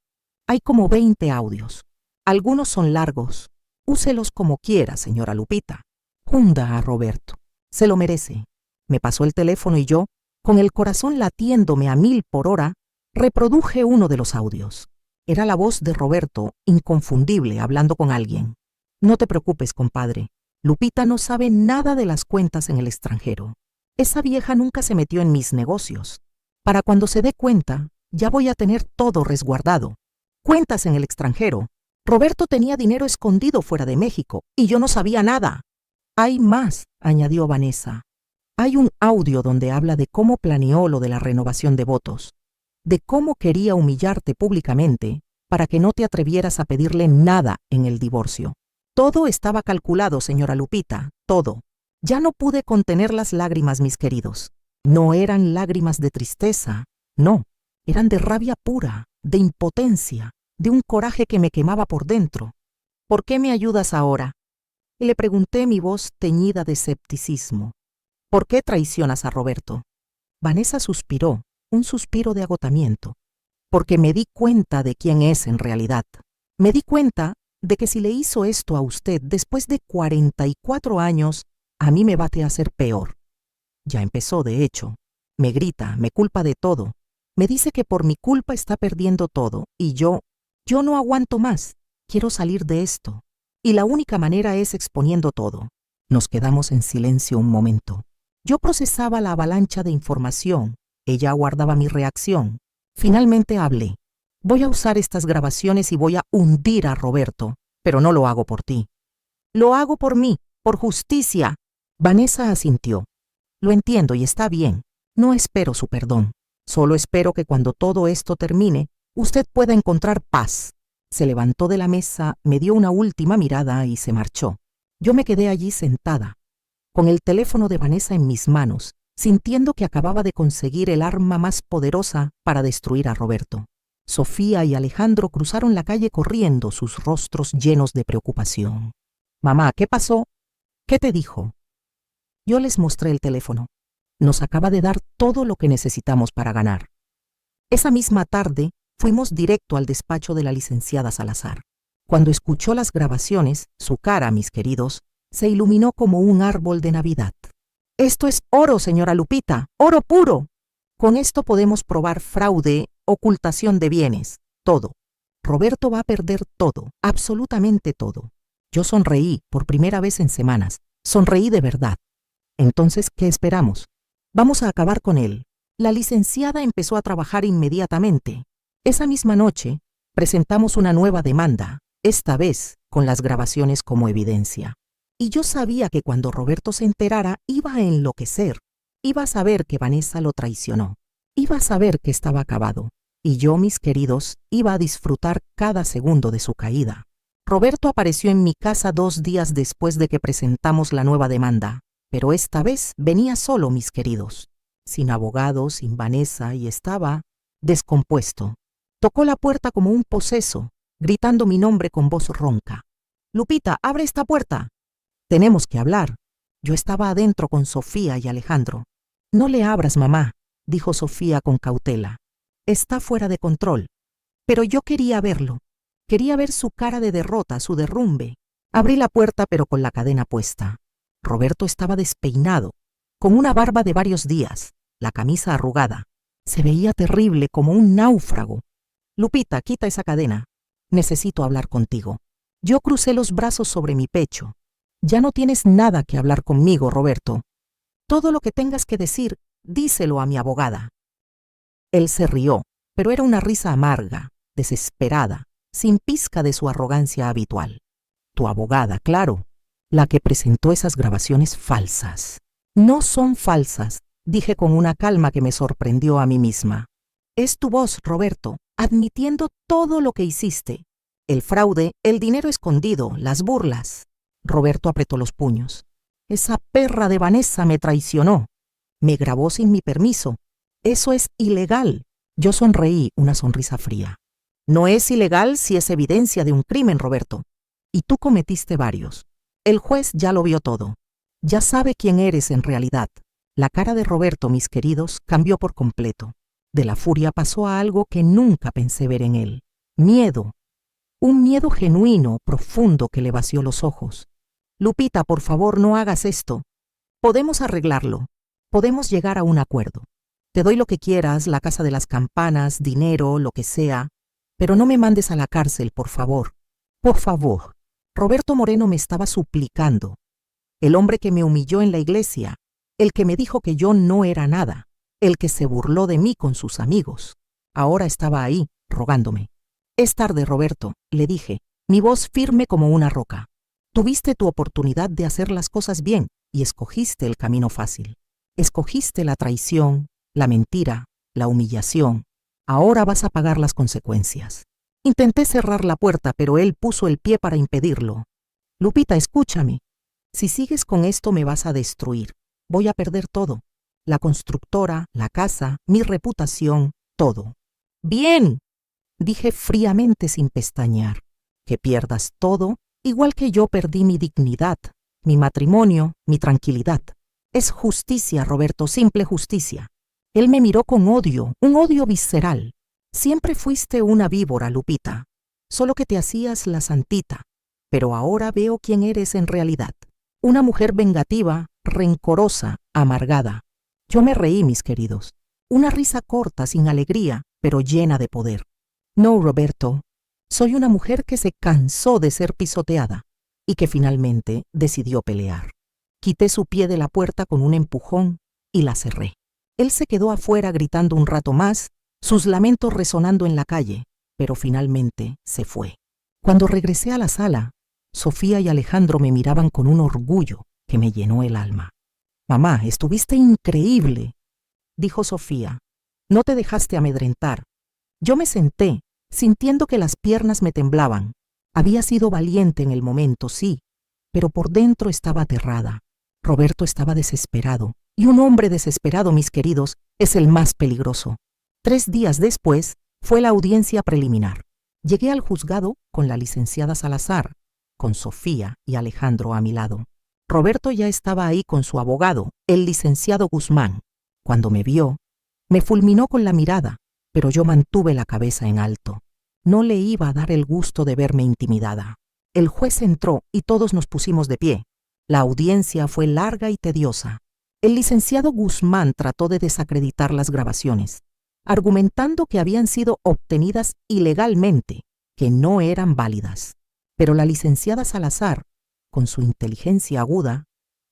Hay como 20 audios. Algunos son largos. Úselos como quiera, señora Lupita. Hunda a Roberto. Se lo merece». Me pasó el teléfono y yo, con el corazón latiéndome a 1000 por hora, reproduje uno de los audios. Era la voz de Roberto, inconfundible, hablando con alguien. «No te preocupes, compadre. Lupita no sabe nada de las cuentas en el extranjero. Esa vieja nunca se metió en mis negocios. Para cuando se dé cuenta, ya voy a tener todo resguardado. Cuentas en el extranjero. Roberto tenía dinero escondido fuera de México y yo no sabía nada». «Hay más», añadió Vanessa. «Hay un audio donde habla de cómo planeó lo de la renovación de votos, de cómo quería humillarte públicamente para que no te atrevieras a pedirle nada en el divorcio. Todo estaba calculado, señora Lupita, todo. Ya no pude contener las lágrimas, mis queridos. No eran lágrimas de tristeza, no, eran de rabia pura, de impotencia, de un coraje que me quemaba por dentro. «¿Por qué me ayudas ahora?», le pregunté, mi voz teñida de escepticismo. «¿Por qué traicionas a Roberto?». Vanessa suspiró, un suspiro de agotamiento. «Porque me di cuenta de quién es en realidad. Me di cuenta de que si le hizo esto a usted después de 44 años, a mí me va a hacer peor. Ya empezó, de hecho. Me grita, me culpa de todo. Me dice que por mi culpa está perdiendo todo, y yo no aguanto más. Quiero salir de esto. Y la única manera es exponiendo todo». Nos quedamos en silencio un momento. Yo procesaba la avalancha de información. Ella aguardaba mi reacción. Finalmente hablé. «Voy a usar estas grabaciones y voy a hundir a Roberto, pero no lo hago por ti. Lo hago por mí, por justicia». Vanessa asintió. «Lo entiendo y está bien. No espero su perdón. Solo espero que cuando todo esto termine, usted pueda encontrar paz». Se levantó de la mesa, me dio una última mirada y se marchó. Yo me quedé allí sentada, con el teléfono de Vanessa en mis manos, sintiendo que acababa de conseguir el arma más poderosa para destruir a Roberto. Sofía y Alejandro cruzaron la calle corriendo, sus rostros llenos de preocupación. «Mamá, ¿qué pasó?». «¿Qué te dijo?». Yo les mostré el teléfono. Nos acaba de dar todo lo que necesitamos para ganar. Esa misma tarde fuimos directo al despacho de la licenciada Salazar. Cuando escuchó las grabaciones, su cara, mis queridos, se iluminó como un árbol de Navidad. «Esto es oro, señora Lupita, oro puro. Con esto podemos probar fraude, ocultación de bienes, todo. Roberto va a perder todo, absolutamente todo». Yo sonreí por primera vez en semanas. Sonreí de verdad. «Entonces, ¿qué esperamos? Vamos a acabar con él». La licenciada empezó a trabajar inmediatamente. Esa misma noche, presentamos una nueva demanda, esta vez con las grabaciones como evidencia. Y yo sabía que cuando Roberto se enterara iba a enloquecer, iba a saber que Vanessa lo traicionó, iba a saber que estaba acabado, y yo, mis queridos, iba a disfrutar cada segundo de su caída. Roberto apareció en mi casa 2 días después de que presentamos la nueva demanda, pero esta vez venía solo, mis queridos, sin abogado, sin Vanessa, y estaba descompuesto. Tocó la puerta como un poseso, gritando mi nombre con voz ronca. «Lupita, abre esta puerta. Tenemos que hablar». Yo estaba adentro con Sofía y Alejandro. «No le abras, mamá», dijo Sofía con cautela. «Está fuera de control». Pero yo quería verlo. Quería ver su cara de derrota, su derrumbe. Abrí la puerta, pero con la cadena puesta. Roberto estaba despeinado, con una barba de varios días, la camisa arrugada. Se veía terrible, como un náufrago. Lupita, quita esa cadena. Necesito hablar contigo. Yo crucé los brazos sobre mi pecho. Ya no tienes nada que hablar conmigo, Roberto. Todo lo que tengas que decir, díselo a mi abogada. Él se rió, pero era una risa amarga, desesperada, sin pizca de su arrogancia habitual. Tu abogada, claro, la que presentó esas grabaciones falsas. No son falsas, dije con una calma que me sorprendió a mí misma. Es tu voz, Roberto, admitiendo todo lo que hiciste. El fraude, el dinero escondido, las burlas. Roberto apretó los puños. Esa perra de Vanessa me traicionó. Me grabó sin mi permiso. Eso es ilegal. Yo sonreí, una sonrisa fría. No es ilegal si es evidencia de un crimen, Roberto. Y tú cometiste varios. El juez ya lo vio todo. Ya sabe quién eres en realidad. La cara de Roberto, mis queridos, cambió por completo. De la furia pasó a algo que nunca pensé ver en él. Miedo. Un miedo genuino, profundo, que le vació los ojos. Lupita, por favor, no hagas esto. Podemos arreglarlo. Podemos llegar a un acuerdo. Te doy lo que quieras, la casa de las campanas, dinero, lo que sea, pero no me mandes a la cárcel, por favor. Por favor. Roberto Moreno me estaba suplicando. El hombre que me humilló en la iglesia, el que me dijo que yo no era nada, el que se burló de mí con sus amigos. Ahora estaba ahí, rogándome. Es tarde, Roberto, le dije, mi voz firme como una roca. Tuviste tu oportunidad de hacer las cosas bien y escogiste el camino fácil. Escogiste la traición, la mentira, la humillación. Ahora vas a pagar las consecuencias. Intenté cerrar la puerta, pero él puso el pie para impedirlo. Lupita, escúchame. Si sigues con esto me vas a destruir. Voy a perder todo. La constructora, la casa, mi reputación, todo. Bien, dije fríamente sin pestañear. Que pierdas todo, igual que yo perdí mi dignidad, mi matrimonio, mi tranquilidad. Es justicia, Roberto, simple justicia. Él me miró con odio, un odio visceral. Siempre fuiste una víbora, Lupita, solo que te hacías la santita. Pero ahora veo quién eres en realidad. Una mujer vengativa, rencorosa, amargada. Yo me reí, mis queridos. Una risa corta, sin alegría, pero llena de poder. No, Roberto. Soy una mujer que se cansó de ser pisoteada y que finalmente decidió pelear. Quité su pie de la puerta con un empujón y la cerré. Él se quedó afuera gritando un rato más, sus lamentos resonando en la calle, pero finalmente se fue. Cuando regresé a la sala, Sofía y Alejandro me miraban con un orgullo que me llenó el alma. «Mamá, estuviste increíble», dijo Sofía. «No te dejaste amedrentar». Yo me senté, sintiendo que las piernas me temblaban. Había sido valiente en el momento, sí, pero por dentro estaba aterrada. Roberto estaba desesperado, y un hombre desesperado, mis queridos, es el más peligroso. 3 días después fue la audiencia preliminar. Llegué al juzgado con la licenciada Salazar, con Sofía y Alejandro a mi lado. Roberto ya estaba ahí con su abogado, el licenciado Guzmán. Cuando me vio, me fulminó con la mirada, pero yo mantuve la cabeza en alto. No le iba a dar el gusto de verme intimidada. El juez entró y todos nos pusimos de pie. La audiencia fue larga y tediosa. El licenciado Guzmán trató de desacreditar las grabaciones, argumentando que habían sido obtenidas ilegalmente, que no eran válidas. Pero la licenciada Salazar, con su inteligencia aguda,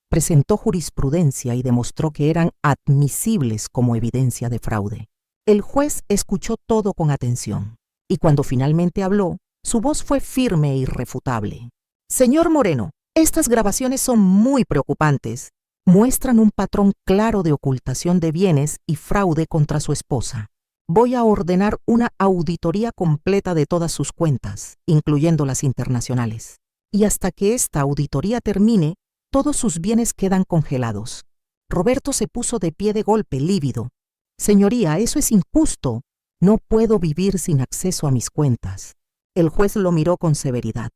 presentó jurisprudencia y demostró que eran admisibles como evidencia de fraude. El juez escuchó todo con atención, y cuando finalmente habló, su voz fue firme e irrefutable. «Señor Moreno, estas grabaciones son muy preocupantes. Muestran un patrón claro de ocultación de bienes y fraude contra su esposa. Voy a ordenar una auditoría completa de todas sus cuentas, incluyendo las internacionales. Y hasta que esta auditoría termine, todos sus bienes quedan congelados». Roberto se puso de pie de golpe, lívido. «Señoría, eso es injusto. No puedo vivir sin acceso a mis cuentas». El juez lo miró con severidad.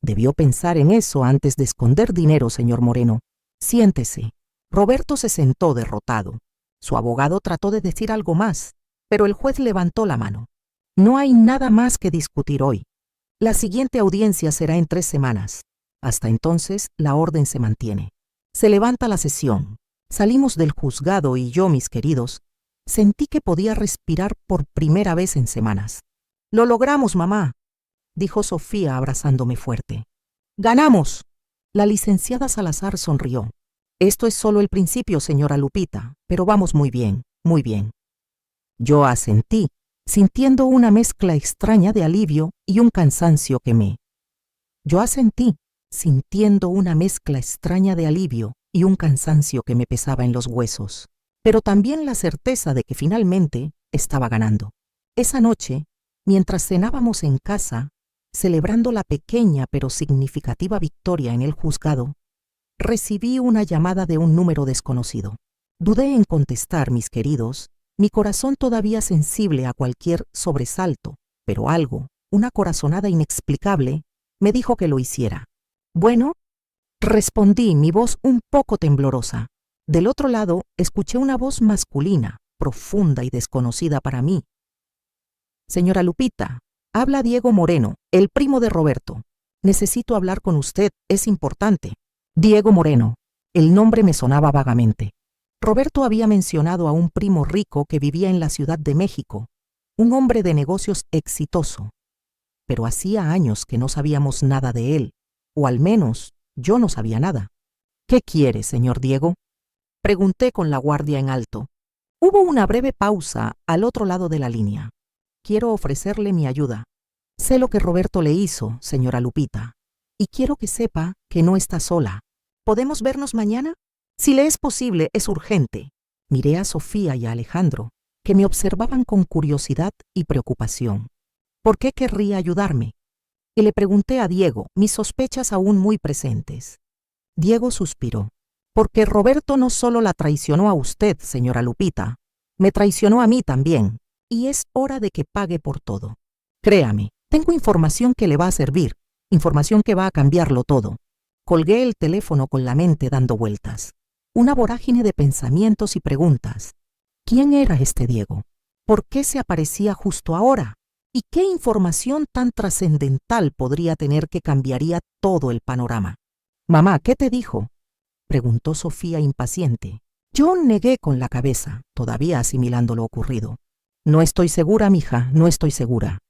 «Debió pensar en eso antes de esconder dinero, señor Moreno. Siéntese». Roberto se sentó derrotado. Su abogado trató de decir algo más, pero el juez levantó la mano. «No hay nada más que discutir hoy. La siguiente audiencia será en 3 semanas. Hasta entonces, la orden se mantiene». Se levanta la sesión. Salimos del juzgado y yo, mis queridos, sentí que podía respirar por primera vez en semanas. «Lo logramos, mamá», dijo Sofía abrazándome fuerte. «¡Ganamos!». La licenciada Salazar sonrió. «Esto es solo el principio, señora Lupita, pero vamos muy bien, muy bien». Yo asentí, sintiendo una mezcla extraña de alivio y un cansancio que me... Yo asentí, sintiendo una mezcla extraña de alivio y un cansancio que me pesaba en los huesos, pero también la certeza de que finalmente estaba ganando. Esa noche, mientras cenábamos en casa, celebrando la pequeña pero significativa victoria en el juzgado, recibí una llamada de un número desconocido. Dudé en contestar, mis queridos, mi corazón todavía sensible a cualquier sobresalto, pero algo, una corazonada inexplicable, me dijo que lo hiciera. «Bueno», respondí, mi voz un poco temblorosa. Del otro lado escuché una voz masculina, profunda y desconocida para mí. «Señora Lupita, habla Diego Moreno, el primo de Roberto. Necesito hablar con usted, es importante». Diego Moreno. El nombre me sonaba vagamente. Roberto había mencionado a un primo rico que vivía en la Ciudad de México, un hombre de negocios exitoso. Pero hacía años que no sabíamos nada de él, o al menos yo no sabía nada. «¿Qué quiere, señor Diego?», pregunté con la guardia en alto. Hubo una breve pausa al otro lado de la línea. «Quiero ofrecerle mi ayuda. Sé lo que Roberto le hizo, señora Lupita, y quiero que sepa que no está sola. ¿Podemos vernos mañana? Si le es posible, es urgente». Miré a Sofía y a Alejandro, que me observaban con curiosidad y preocupación. ¿Por qué querría ayudarme? Y le pregunté a Diego, mis sospechas aún muy presentes. Diego suspiró. «Porque Roberto no solo la traicionó a usted, señora Lupita, me traicionó a mí también, y es hora de que pague por todo. Créame, tengo información que le va a servir, información que va a cambiarlo todo». Colgué el teléfono con la mente dando vueltas. Una vorágine de pensamientos y preguntas. ¿Quién era este Diego? ¿Por qué se aparecía justo ahora? ¿Y qué información tan trascendental podría tener que cambiaría todo el panorama? «Mamá, ¿qué te dijo?», preguntó Sofía impaciente. Yo negué con la cabeza, todavía asimilando lo ocurrido. «No estoy segura, mija, no estoy segura.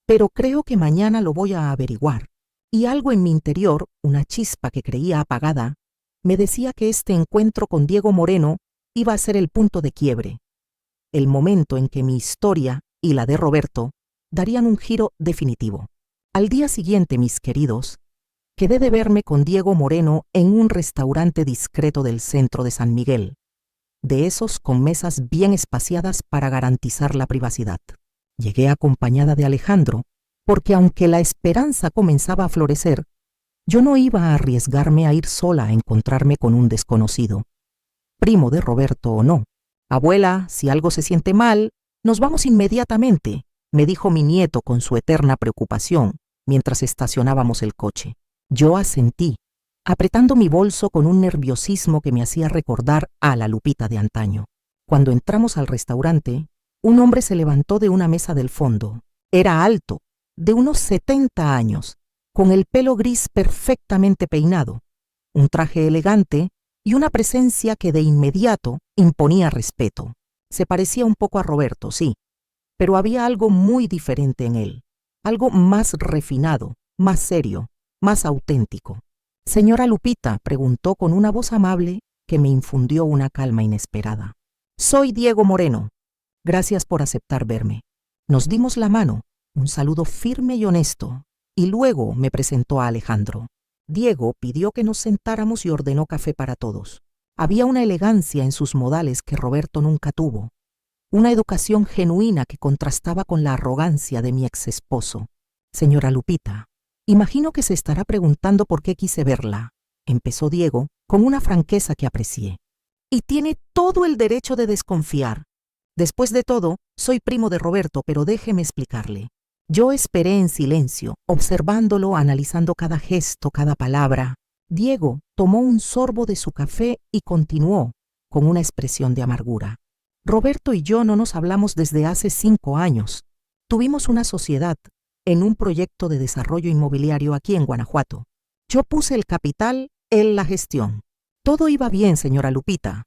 Pero creo que mañana lo voy a averiguar». Y algo en mi interior, una chispa que creía apagada, me decía que este encuentro con Diego Moreno iba a ser el punto de quiebre, el momento en que mi historia y la de Roberto darían un giro definitivo. Al día siguiente, mis queridos, quedé de verme con Diego Moreno en un restaurante discreto del centro de San Miguel, de esos con mesas bien espaciadas para garantizar la privacidad. Llegué acompañada de Alejandro, porque aunque la esperanza comenzaba a florecer, yo no iba a arriesgarme a ir sola a encontrarme con un desconocido, primo de Roberto o no. «Abuela, si algo se siente mal, nos vamos inmediatamente», me dijo mi nieto con su eterna preocupación, mientras estacionábamos el coche. Yo asentí, apretando mi bolso con un nerviosismo que me hacía recordar a la Lupita de antaño. Cuando entramos al restaurante, un hombre se levantó de una mesa del fondo. Era alto, de unos 70 años, con el pelo gris perfectamente peinado, un traje elegante y una presencia que de inmediato imponía respeto. Se parecía un poco a Roberto, sí, pero había algo muy diferente en él, algo más refinado, más serio, más auténtico. «Señora Lupita», preguntó con una voz amable que me infundió una calma inesperada. «Soy Diego Moreno. Gracias por aceptar verme». Nos dimos la mano, un saludo firme y honesto, y luego me presentó a Alejandro. Diego pidió que nos sentáramos y ordenó café para todos. Había una elegancia en sus modales que Roberto nunca tuvo, una educación genuina que contrastaba con la arrogancia de mi exesposo. «Señora Lupita, imagino que se estará preguntando por qué quise verla», empezó Diego con una franqueza que aprecié. «Y tiene todo el derecho de desconfiar. Después de todo, soy primo de Roberto, pero déjeme explicarle». Yo esperé en silencio, observándolo, analizando cada gesto, cada palabra. Diego tomó un sorbo de su café y continuó, con una expresión de amargura. «Roberto y yo no nos hablamos desde hace 5 años. Tuvimos una sociedad en un proyecto de desarrollo inmobiliario aquí en Guanajuato. Yo puse el capital, él la gestión. Todo iba bien, señora Lupita,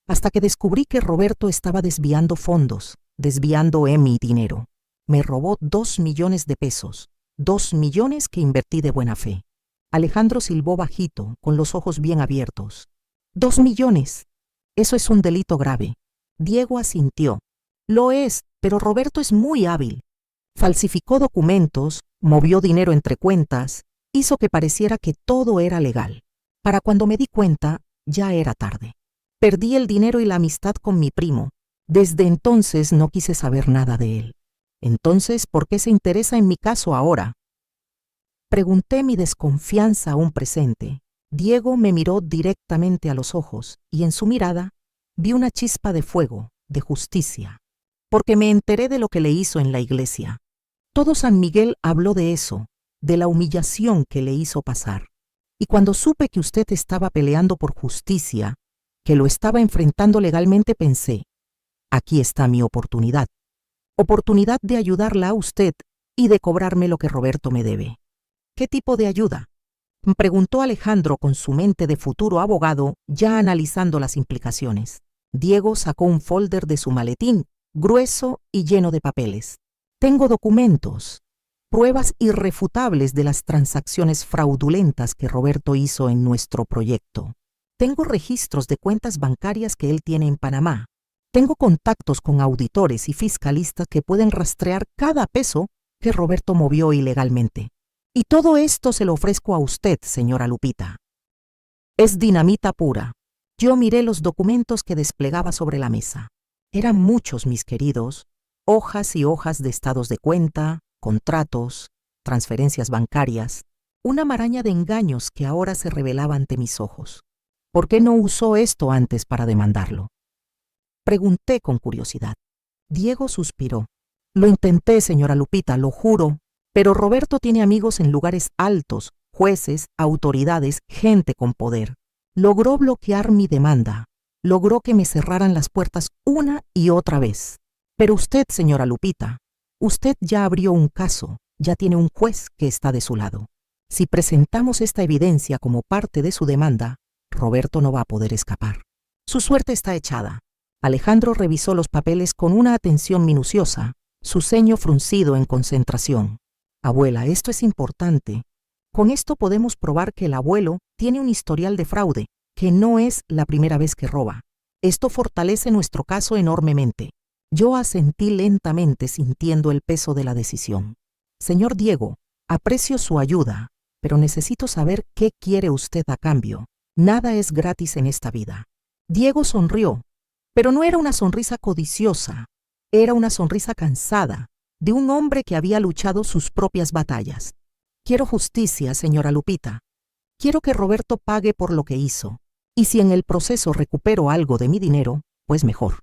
hasta que descubrí que Roberto estaba desviando fondos, desviando mi dinero. Me robó 2 millones de pesos, 2 millones que invertí de buena fe. Alejandro silbó bajito, con los ojos bien abiertos. 2 millones. Eso es un delito grave. Diego asintió. Lo es, pero Roberto es muy hábil. Falsificó documentos, movió dinero entre cuentas, hizo que pareciera que todo era legal. Para cuando me di cuenta, ya era tarde. Perdí el dinero y la amistad con mi primo. Desde entonces no quise saber nada de él. Entonces, ¿por qué se interesa en mi caso ahora? Pregunté mi desconfianza aún presente. Diego me miró directamente a los ojos y en su mirada vi una chispa de fuego, de justicia. Porque me enteré de lo que le hizo en la iglesia. Todo San Miguel habló de eso, de la humillación que le hizo pasar. Y cuando supe que usted estaba peleando por justicia, que lo estaba enfrentando legalmente, pensé, aquí está mi oportunidad. Oportunidad de ayudarla a usted y de cobrarme lo que Roberto me debe. ¿Qué tipo de ayuda? Preguntó Alejandro con su mente de futuro abogado, ya analizando las implicaciones. Diego sacó un folder de su maletín, grueso y lleno de papeles. Tengo documentos, pruebas irrefutables de las transacciones fraudulentas que Roberto hizo en nuestro proyecto. Tengo registros de cuentas bancarias que él tiene en Panamá. Tengo contactos con auditores y fiscalistas que pueden rastrear cada peso que Roberto movió ilegalmente. Y todo esto se lo ofrezco a usted, señora Lupita. Es dinamita pura. Yo miré los documentos que desplegaba sobre la mesa. Eran muchos, mis queridos, hojas y hojas de estados de cuenta, contratos, transferencias bancarias, una maraña de engaños que ahora se revelaba ante mis ojos. ¿Por qué no usó esto antes para demandarlo? Pregunté con curiosidad. Diego suspiró. Lo intenté, señora Lupita, lo juro, pero Roberto tiene amigos en lugares altos, jueces, autoridades, gente con poder. Logró bloquear mi demanda. Logró que me cerraran las puertas una y otra vez. Pero usted, señora Lupita, usted ya abrió un caso, ya tiene un juez que está de su lado. Si presentamos esta evidencia como parte de su demanda, Roberto no va a poder escapar. Su suerte está echada. Alejandro revisó los papeles con una atención minuciosa, su ceño fruncido en concentración. Abuela, esto es importante. Con esto podemos probar que el abuelo tiene un historial de fraude, que no es la primera vez que roba. Esto fortalece nuestro caso enormemente. Yo asentí lentamente sintiendo el peso de la decisión. Señor Diego, aprecio su ayuda, pero necesito saber qué quiere usted a cambio. Nada es gratis en esta vida. Diego sonrió, pero no era una sonrisa codiciosa, era una sonrisa cansada, de un hombre que había luchado sus propias batallas. Quiero justicia, señora Lupita. Quiero que Roberto pague por lo que hizo. Y si en el proceso recupero algo de mi dinero, pues mejor.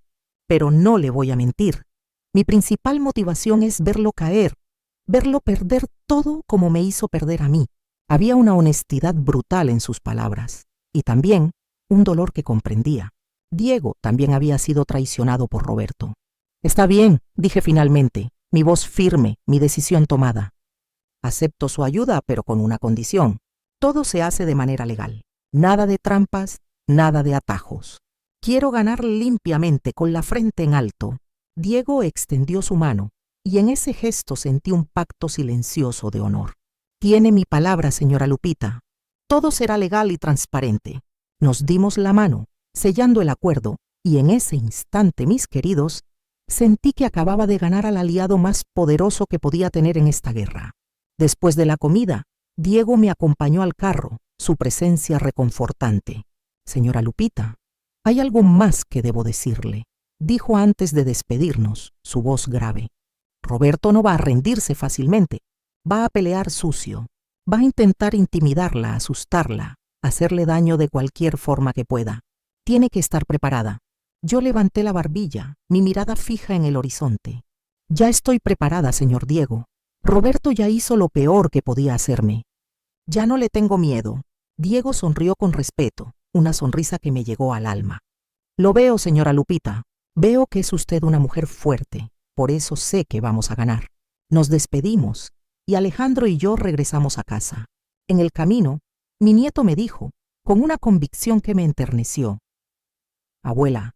Pero no le voy a mentir. Mi principal motivación es verlo caer, verlo perder todo como me hizo perder a mí. Había una honestidad brutal en sus palabras, y también un dolor que comprendía. Diego también había sido traicionado por Roberto. Está bien, dije finalmente, mi voz firme, mi decisión tomada. Acepto su ayuda, pero con una condición. Todo se hace de manera legal. Nada de trampas, nada de atajos. Quiero ganar limpiamente, con la frente en alto. Diego extendió su mano, y en ese gesto sentí un pacto silencioso de honor. Tiene mi palabra, señora Lupita. Todo será legal y transparente. Nos dimos la mano, sellando el acuerdo, y en ese instante, mis queridos, sentí que acababa de ganar al aliado más poderoso que podía tener en esta guerra. Después de la comida, Diego me acompañó al carro, su presencia reconfortante. Señora Lupita, hay algo más que debo decirle, dijo antes de despedirnos, su voz grave. Roberto no va a rendirse fácilmente, va a pelear sucio, va a intentar intimidarla, asustarla, hacerle daño de cualquier forma que pueda. Tiene que estar preparada. Yo levanté la barbilla, mi mirada fija en el horizonte. Ya estoy preparada, señor Diego. Roberto ya hizo lo peor que podía hacerme. Ya no le tengo miedo. Diego sonrió con respeto, una sonrisa que me llegó al alma. Lo veo, señora Lupita. Veo que es usted una mujer fuerte. Por eso sé que vamos a ganar. Nos despedimos y Alejandro y yo regresamos a casa. En el camino, mi nieto me dijo, con una convicción que me enterneció. Abuela,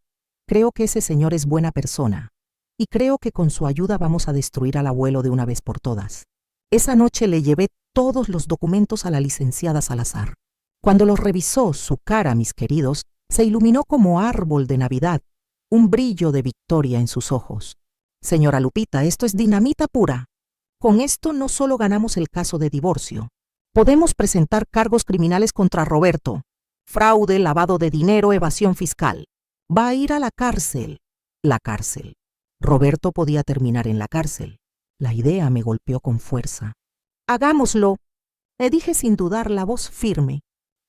creo que ese señor es buena persona, y creo que con su ayuda vamos a destruir al abuelo de una vez por todas. Esa noche le llevé todos los documentos a la licenciada Salazar. Cuando los revisó, su cara, mis queridos, se iluminó como árbol de Navidad, un brillo de victoria en sus ojos. Señora Lupita, esto es dinamita pura. Con esto no solo ganamos el caso de divorcio. Podemos presentar cargos criminales contra Roberto. Fraude, lavado de dinero, evasión fiscal. Va a ir a la cárcel. La cárcel. Roberto podía terminar en la cárcel. La idea me golpeó con fuerza. Hagámoslo, le dije sin dudar, la voz firme.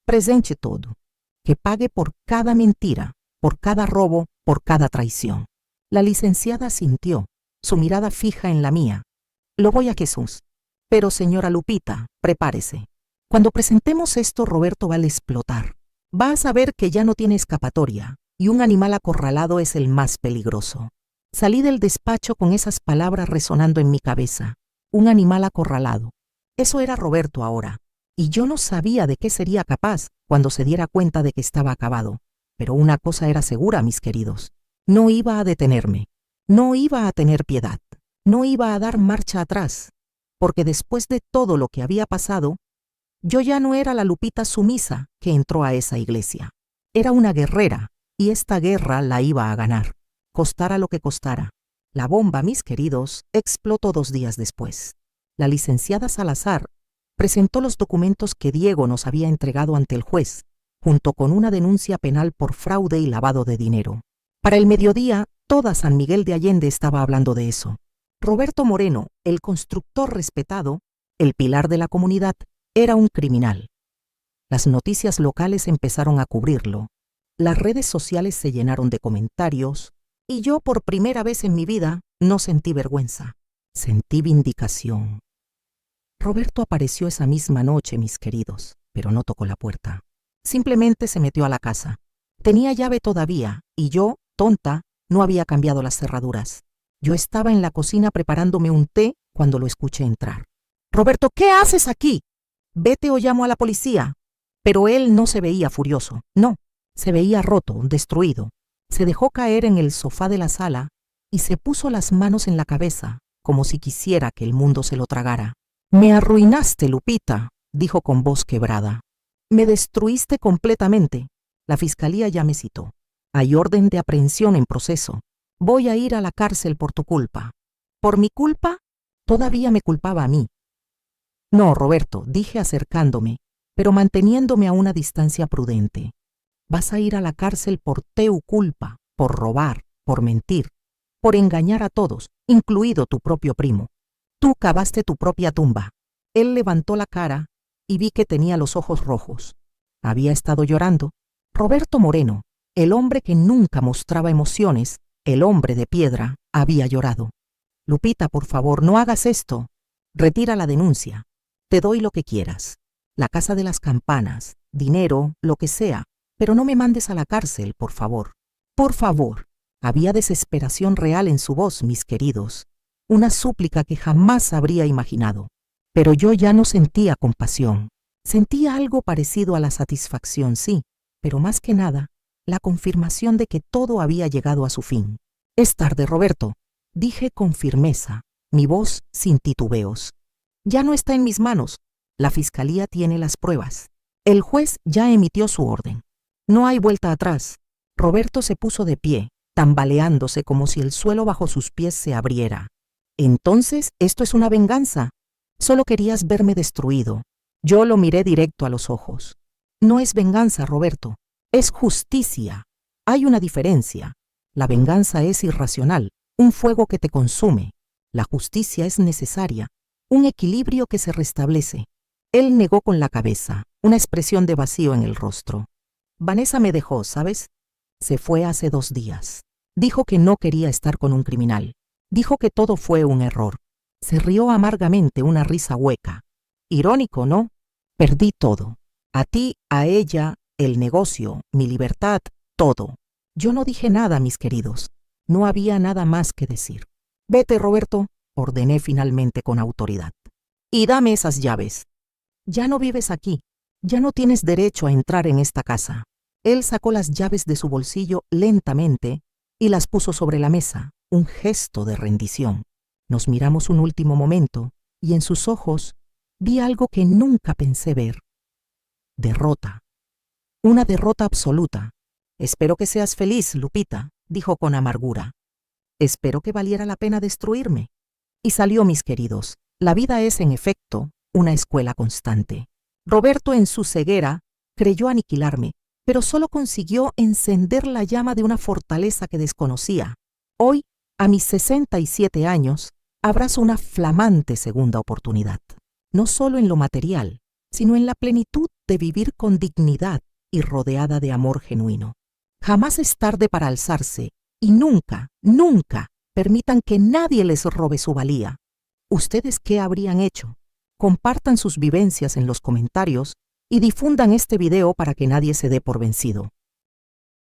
Presente todo. Que pague por cada mentira, por cada robo, por cada traición. La licenciada asintió, su mirada fija en la mía. Lo voy a Jesús. Pero señora Lupita, prepárese. Cuando presentemos esto, Roberto va a explotar. Va a saber que ya no tiene escapatoria, y un animal acorralado es el más peligroso. Salí del despacho con esas palabras resonando en mi cabeza. Un animal acorralado. Eso era Roberto ahora, y yo no sabía de qué sería capaz cuando se diera cuenta de que estaba acabado. Pero una cosa era segura, mis queridos. No iba a detenerme. No iba a tener piedad. No iba a dar marcha atrás. Porque después de todo lo que había pasado, yo ya no era la Lupita sumisa que entró a esa iglesia. Era una guerrera, y esta guerra la iba a ganar, costara lo que costara. La bomba, mis queridos, explotó 2 días después. La licenciada Salazar presentó los documentos que Diego nos había entregado ante el juez, junto con una denuncia penal por fraude y lavado de dinero. Para el mediodía, toda San Miguel de Allende estaba hablando de eso. Roberto Moreno, el constructor respetado, el pilar de la comunidad, era un criminal. Las noticias locales empezaron a cubrirlo. Las redes sociales se llenaron de comentarios, y yo por primera vez en mi vida no sentí vergüenza. Sentí vindicación. Roberto apareció esa misma noche, mis queridos, pero no tocó la puerta. Simplemente se metió a la casa. Tenía llave todavía, y yo, tonta, no había cambiado las cerraduras. Yo estaba en la cocina preparándome un té cuando lo escuché entrar. «Roberto, ¿qué haces aquí? Vete o llamo a la policía». Pero él no se veía furioso, no. Se veía roto, destruido. Se dejó caer en el sofá de la sala y se puso las manos en la cabeza, como si quisiera que el mundo se lo tragara. «Me arruinaste, Lupita», dijo con voz quebrada. «Me destruiste completamente. La fiscalía ya me citó. Hay orden de aprehensión en proceso. Voy a ir a la cárcel por tu culpa». ¿Por mi culpa? Todavía me culpaba a mí. «No, Roberto», dije acercándome, pero manteniéndome a una distancia prudente. «Vas a ir a la cárcel por teu culpa, por robar, por mentir, por engañar a todos, incluido tu propio primo. Tú cavaste tu propia tumba». Él levantó la cara y vi que tenía los ojos rojos. Había estado llorando. Roberto Moreno, el hombre que nunca mostraba emociones, el hombre de piedra, había llorado. «Lupita, por favor, no hagas esto. Retira la denuncia. Te doy lo que quieras. La casa de las campanas, dinero, lo que sea. Pero no me mandes a la cárcel, por favor. Por favor». Había desesperación real en su voz, mis queridos. Una súplica que jamás habría imaginado. Pero yo ya no sentía compasión. Sentía algo parecido a la satisfacción, sí, pero más que nada, la confirmación de que todo había llegado a su fin. «Es tarde, Roberto», dije con firmeza, mi voz sin titubeos. «Ya no está en mis manos. La fiscalía tiene las pruebas. El juez ya emitió su orden. No hay vuelta atrás». Roberto se puso de pie, tambaleándose como si el suelo bajo sus pies se abriera. «Entonces, esto es una venganza. Solo querías verme destruido». Yo lo miré directo a los ojos. «No es venganza, Roberto. Es justicia. Hay una diferencia. La venganza es irracional, un fuego que te consume. La justicia es necesaria, un equilibrio que se restablece». Él negó con la cabeza, una expresión de vacío en el rostro. «Vanessa me dejó, ¿sabes? Se fue hace 2 días. Dijo que no quería estar con un criminal. Dijo que todo fue un error. Se rió amargamente, una risa hueca. Irónico, ¿no? Perdí todo. A ti, a ella, el negocio, mi libertad, todo. Yo no dije nada, mis queridos. No había nada más que decir. «Vete, Roberto», ordené finalmente con autoridad. «Y dame esas llaves. Ya no vives aquí. Ya no tienes derecho a entrar en esta casa. Él sacó las llaves de su bolsillo lentamente y las puso sobre la mesa, un gesto de rendición. Nos miramos un último momento y en sus ojos vi algo que nunca pensé ver. Derrota. Una derrota absoluta. Espero que seas feliz, Lupita, dijo con amargura. Espero que valiera la pena destruirme. Y salió, mis queridos. La vida es, en efecto, una escuela constante. Roberto, en su ceguera, creyó aniquilarme, pero solo consiguió encender la llama de una fortaleza que desconocía. Hoy, a mis 67 años, abrazo una flamante segunda oportunidad, no solo en lo material, sino en la plenitud de vivir con dignidad y rodeada de amor genuino. Jamás es tarde para alzarse y nunca, nunca permitan que nadie les robe su valía. ¿Ustedes qué habrían hecho? Compartan sus vivencias en los comentarios y difundan este video para que nadie se dé por vencido.